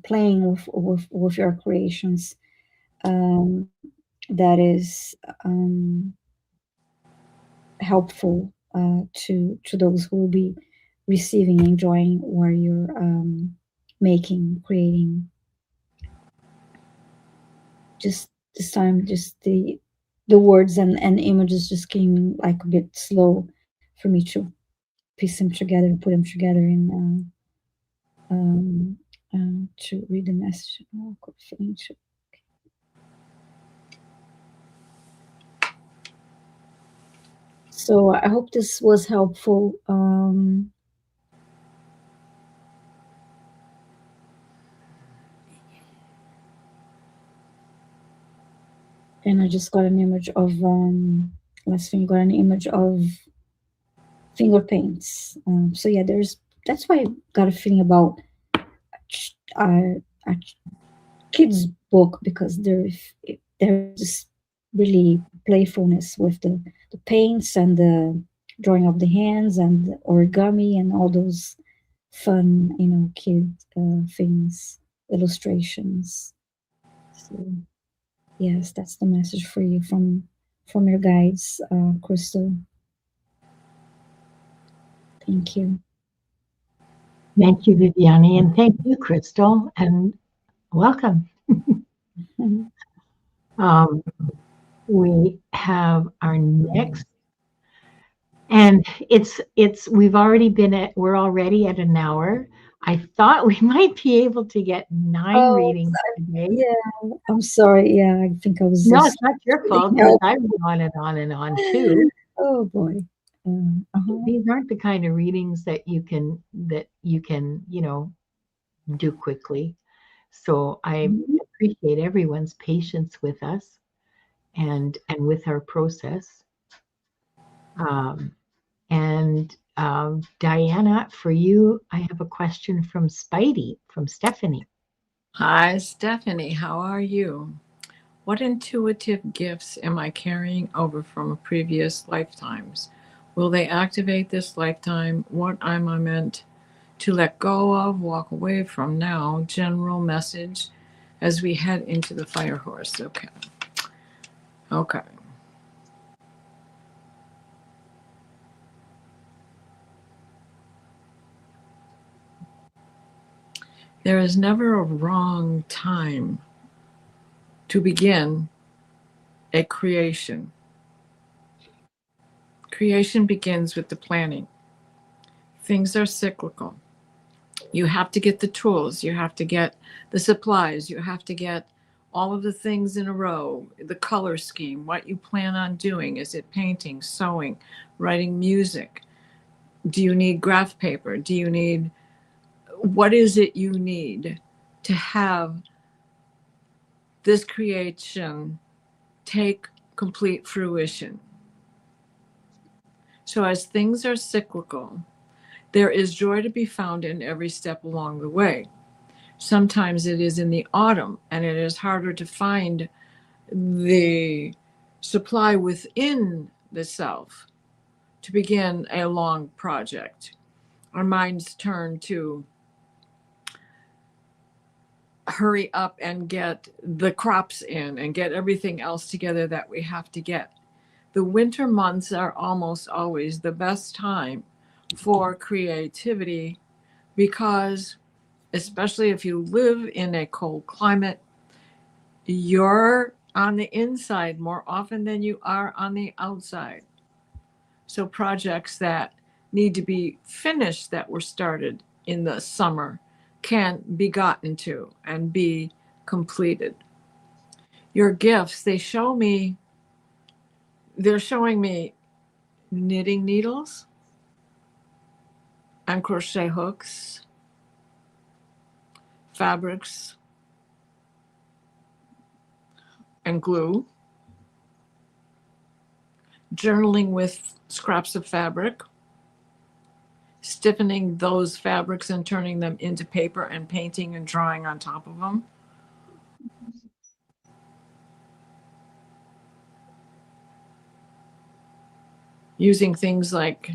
playing with your creations, that is helpful to those who will be receiving, enjoying what you're making, creating. Just this time, just the words and images just came like a bit slow for me to piece them together, put them together, and to read the message. Oh, so I hope this was helpful. And I just got an image of last thing, got an image of finger paints. So yeah, that's why I got a feeling about a kids book, because there's this really playfulness with the paints and the drawing of the hands and origami and all those fun, kid things, illustrations. So yes, that's the message for you from your guides, Crystal. Thank you. Thank you, Viviane, and thank you, Crystal, and welcome. We have our next, and we're already at an hour. I thought we might be able to get 9 Oh, readings today. yeah. I'm sorry. Yeah, I think I was No, just it's not your fault because help. I went on and on too. Oh boy. These aren't the kind of readings that you can, do quickly. So I appreciate everyone's patience with us and with our process. And Diana, for you, I have a question from Stephanie. Hi, Stephanie. How are you? What intuitive gifts am I carrying over from previous lifetimes? Will they activate this lifetime? What am I meant to let go of, walk away from now? General message as we head into the fire horse. Okay. Okay. There is never a wrong time to begin a creation. Creation begins with the planning. Things are cyclical. You have to get the tools, you have to get the supplies, you have to get all of the things in a row, the color scheme, what you plan on doing. Is it painting, sewing, writing music? Do you need graph paper? What is it you need to have this creation take complete fruition? So as things are cyclical, there is joy to be found in every step along the way. Sometimes it is in the autumn and it is harder to find the supply within the self to begin a long project. Our minds turn to hurry up and get the crops in and get everything else together that we have to get. The winter months are almost always the best time for creativity because, especially if you live in a cold climate, you're on the inside more often than you are on the outside. So projects that need to be finished that were started in the summer can be gotten to and be completed. Your gifts, they're showing me knitting needles and crochet hooks, fabrics and glue, journaling with scraps of fabric, stiffening those fabrics and turning them into paper and painting and drawing on top of them. Using things like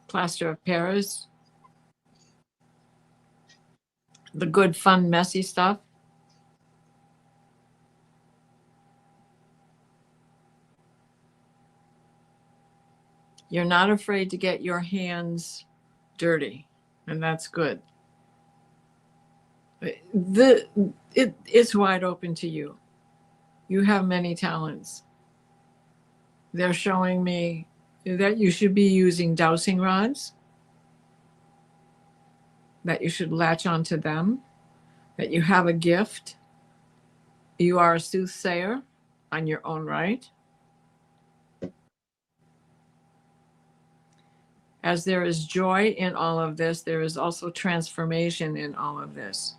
plaster of Paris, the good, fun, messy stuff. You're not afraid to get your hands dirty, and that's good. It's wide open to you. You have many talents. They're showing me that you should be using dowsing rods, that you should latch onto them, that you have a gift. You are a soothsayer on your own right. As there is joy in all of this, there is also transformation in all of this.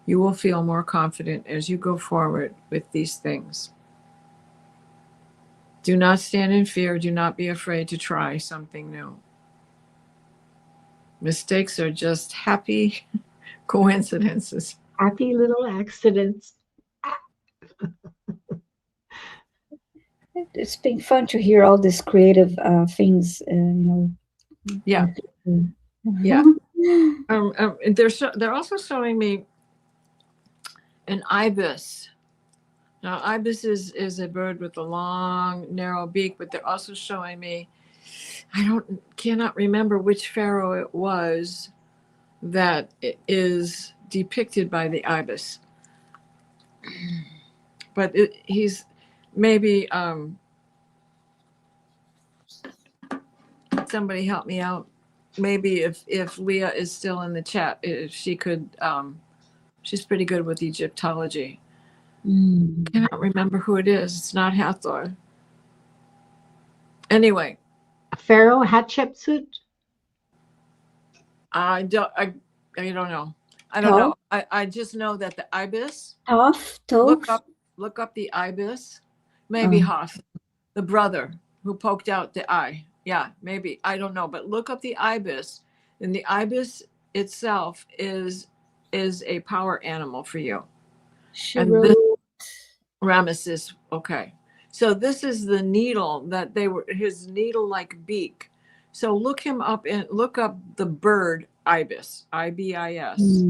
You will feel more confident as you go forward with these things. Do not stand in fear. Do not be afraid to try something new. Mistakes are just happy coincidences. Happy little accidents. It's been fun to hear all these creative things, Yeah, from yeah. people. And they're also showing me an ibis. Now, ibis is a bird with a long, narrow beak, but they're also showing me, cannot remember which pharaoh it was that is depicted by the ibis. But he's maybe, somebody help me out. Maybe if Leah is still in the chat, if she could, she's pretty good with Egyptology. Cannot remember who it is. It's not Hathor. Anyway, Pharaoh Hatshepsut? I don't know. I don't know. I just know that the ibis. Tough. Look up the ibis. Maybe Hoth, the brother who poked out the eye. Yeah, maybe. I don't know. But look up the ibis, and the ibis itself is a power animal for you. And this Ramesses. Okay. So this is the needle that his needle-like beak. So look him up and look up the bird ibis, IBIS.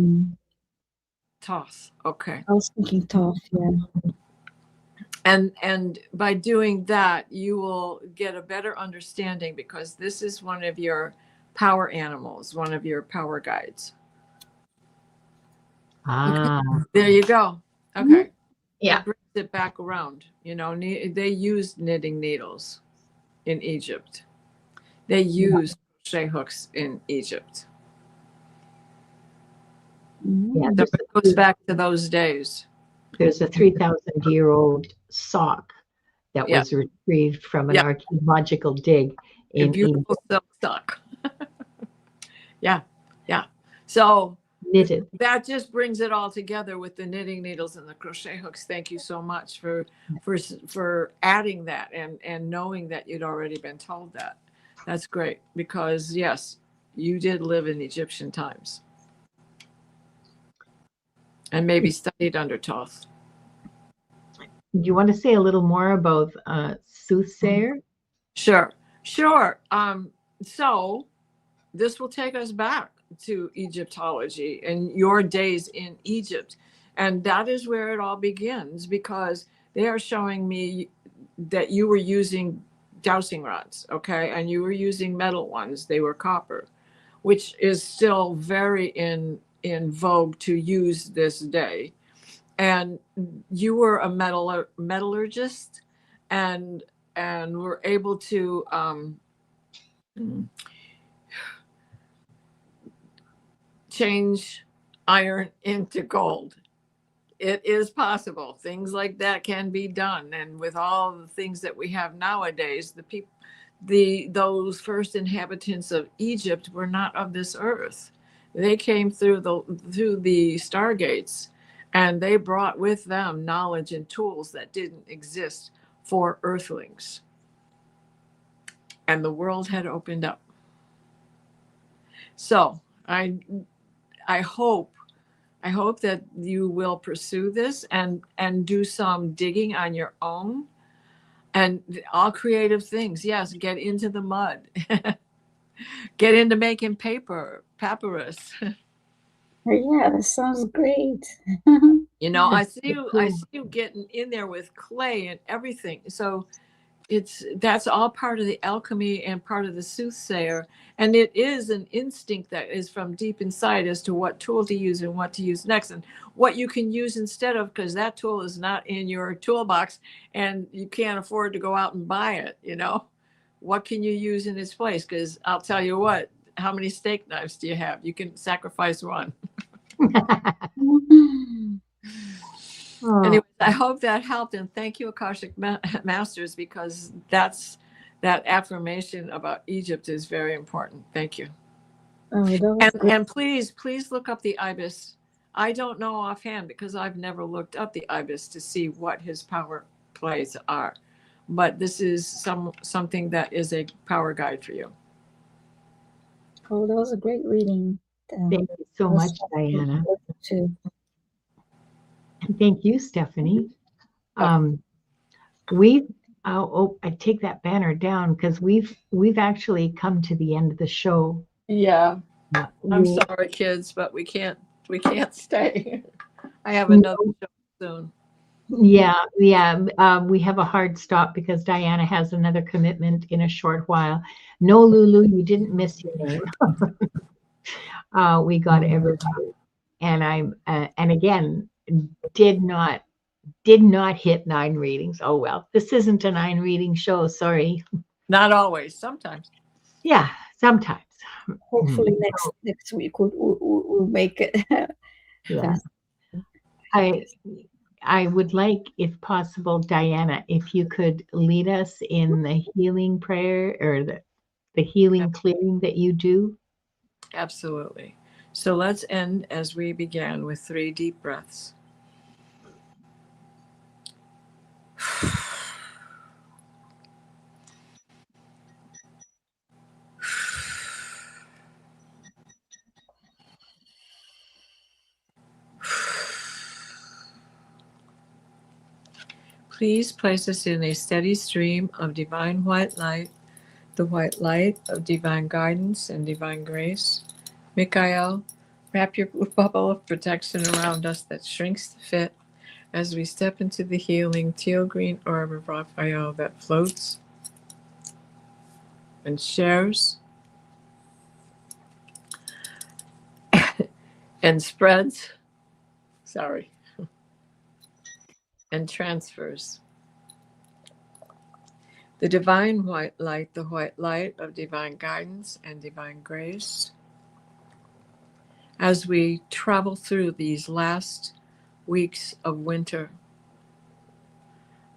Toth. Okay. I was thinking tough, yeah. And by doing that, you will get a better understanding, because this is one of your power animals, one of your power guides. Ah. Okay. There you go. Okay. Yeah. That brings it back around. They used knitting needles in Egypt. They used crochet hooks in Egypt. Yeah, So it goes back to those days. There's a 3,000-year-old sock that was retrieved from an archaeological dig in a beautiful silk sock. Yeah. So knitted. That just brings it all together with the knitting needles and the crochet hooks. Thank you so much for adding that and knowing that you'd already been told that. That's great, because yes, you did live in Egyptian times and maybe studied under Thoth. Do you want to say a little more about soothsayer? Sure. So this will take us back to Egyptology and your days in Egypt. And that is where it all begins, because they are showing me that you were using dowsing rods, okay? And you were using metal ones. They were copper, which is still very in vogue to use this day. And you were a metallurgist and were able to change iron into gold. It is possible. Things like that can be done. And with all the things that we have nowadays, those first inhabitants of Egypt were not of this earth. They came through the stargates, and they brought with them knowledge and tools that didn't exist for earthlings. And the world had opened up. So I hope that you will pursue this and do some digging on your own, and all creative things. Yes, get into the mud, get into making papyrus. Yeah, that sounds great. I see you getting in there with clay and everything. So that's all part of the alchemy and part of the soothsayer. And it is an instinct that is from deep inside as to what tool to use and what to use next, and what you can use instead of, because that tool is not in your toolbox and you can't afford to go out and buy it. What can you use in its place? Because I'll tell you what, how many steak knives do you have? You can sacrifice one. Anyways, I hope that helped, and thank you, Akashic Masters, because that affirmation about Egypt is very important. Thank you. And please look up the ibis. I don't know offhand, because I've never looked up the ibis to see what his power plays are, but this is something that is a power guide for you. Oh, that was a great reading. Thank you so much, Diana. And thank you, Stephanie. I take that banner down because we've actually come to the end of the show. Yeah. I'm We- sorry, kids, but we can't stay. I have another show soon. Yeah, we have a hard stop because Diana has another commitment in a short while. No, Lulu, you didn't miss your name. We got everybody, and and again did not hit 9 readings. Oh well, this isn't a 9 reading show. Sorry. Not always, sometimes. Yeah, sometimes. Hopefully next week we'll make it. Yeah. I would like, if possible, Diana, if you could lead us in the healing prayer or the healing clearing that you do. Absolutely. So let's end as we began with 3 deep breaths. Please place us in a steady stream of divine white light, the white light of divine guidance and divine grace. Mikael, wrap your blue bubble of protection around us that shrinks to fit as we step into the healing teal green orb of Raphael that floats and shares and spreads, and transfers. The divine white light, the white light of divine guidance and divine grace. As we travel through these last weeks of winter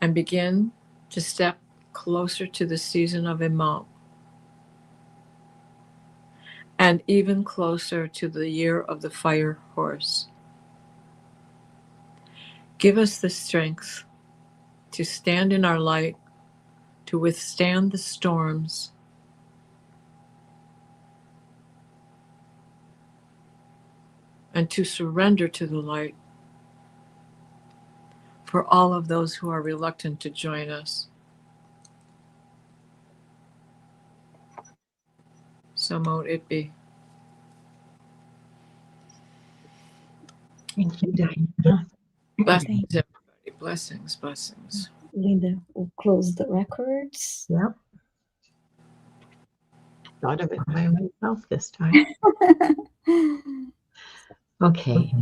and begin to step closer to the season of Imam, and even closer to the year of the fire horse. Give us the strength to stand in our light, to withstand the storms, and to surrender to the light for all of those who are reluctant to join us. So mote it be. Thank you, Diana. Blessings, everybody. Blessings, blessings. Linda will close the records. Yep. Thought of it by myself this time. Okay.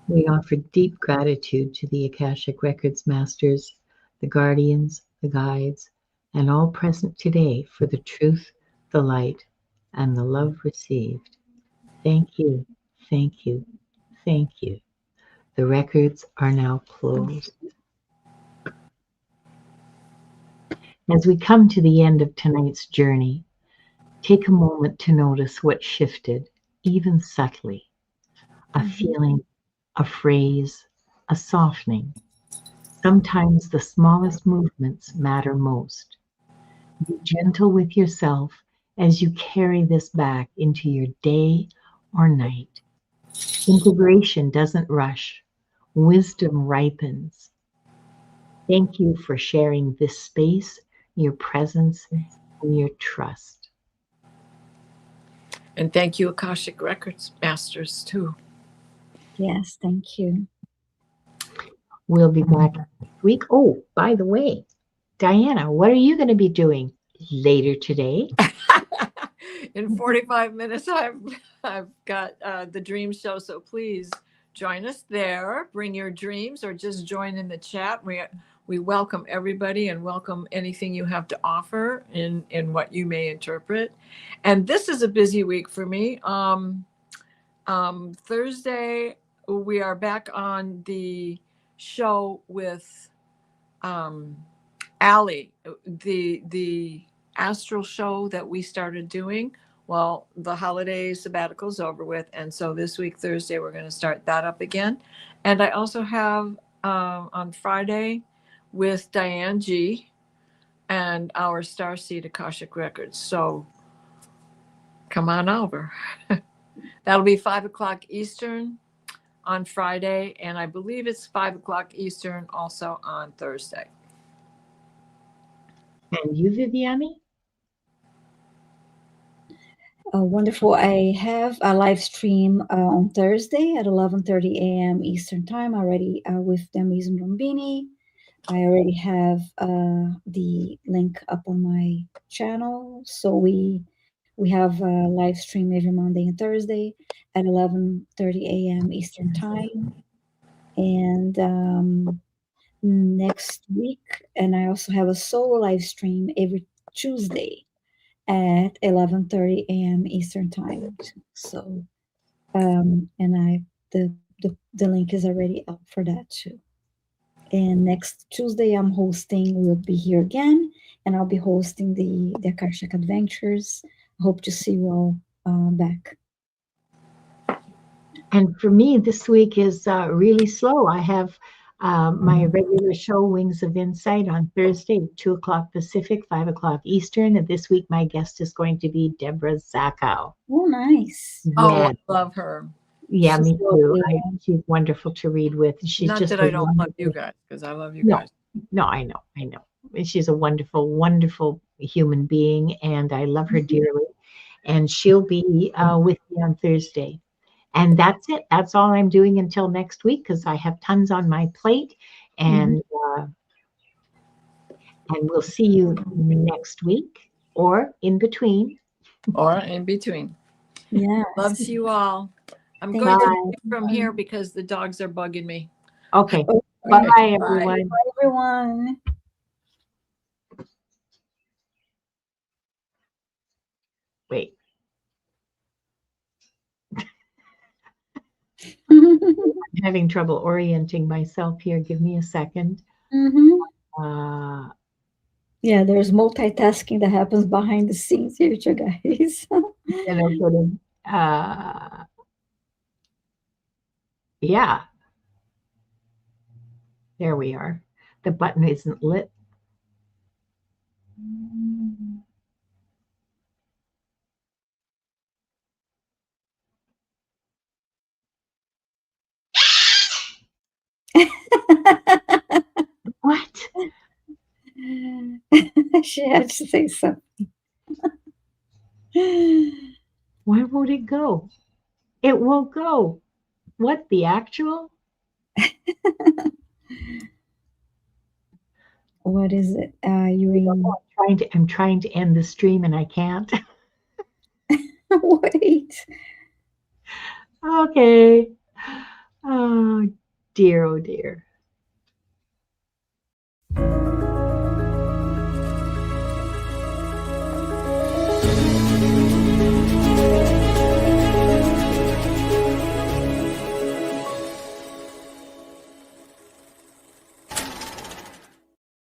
We offer deep gratitude to the Akashic Records masters, the guardians, the guides, and all present today for the truth, the light, and the love received. Thank you, thank you, thank you. The records are now closed. As we come to the end of tonight's journey, take a moment to notice what shifted, even subtly. A feeling, a phrase, a softening. Sometimes the smallest movements matter most. Be gentle with yourself as you carry this back into your day or night. Integration doesn't rush, wisdom ripens. Thank you for sharing this space, your presence, and your trust. And thank you, Akashic Records masters, too. Yes, thank you. We'll be back next week. Oh, by the way, Diana, what are you going to be doing later today? In 45 minutes, I've got the dream show. So please join us there. Bring your dreams or just join in the chat. We welcome everybody and welcome anything you have to offer in what you may interpret. And this is a busy week for me. Thursday, we are back on the show with Allie, the astral show that we started doing. Well, the holiday sabbatical's over with, and so this week, Thursday, we're going to start that up again. And I also have on Friday with Diane G and our Starseed Akashic Records. So come on over. That'll be 5 o'clock Eastern on Friday, and I believe it's 5 o'clock Eastern also on Thursday. And you, Viviane? Wonderful. I have a live stream on Thursday at 11:30 a.m. Eastern Time already with Demise and Rombini. I already have the link up on my channel. So we have a live stream every Monday and Thursday at 11:30 a.m. Eastern Time. And next week, and I also have a solo live stream every Tuesday at 11:30 a.m. Eastern Time. So, and the link is already up for that too. And next Tuesday, I'm hosting. We'll be here again, and I'll be hosting the Akashic Adventures. I hope to see you all back. And for me, this week is really slow. I have my regular show, Wings of Insight, on Thursday, 2 o'clock Pacific, 5 o'clock Eastern. And this week, my guest is going to be Deborah Zachow. Oh, nice. Oh, Yeah, I love her. yeah, She's me too. lovely. She's wonderful to read with. She's Not just that a I don't love you wonderful. guys, because I love you No, guys. no, I know. She's a wonderful, wonderful human being, and I love her dearly. And she'll be with me on Thursday. And that's it. That's all I'm doing until next week because I have tons on my plate. And and we'll see you next week or in between. Or in between. Yeah. Loves you all. I'm Thank going to Bye. leave from here because the dogs are bugging me. Okay. Okay. Bye, Bye. everyone. Bye, everyone. Wait. hmm I'm having trouble orienting myself here. Give me a second. Uh, Yeah, there's multitasking that happens behind the scenes here, you guys. and I'm getting, yeah, there we are. The button isn't lit. What? She had to say something. Why won't it go? It won't go. What, the actual? What is it? You're in. I'm trying to end the stream and I can't. Wait. Okay. Oh dear, oh dear.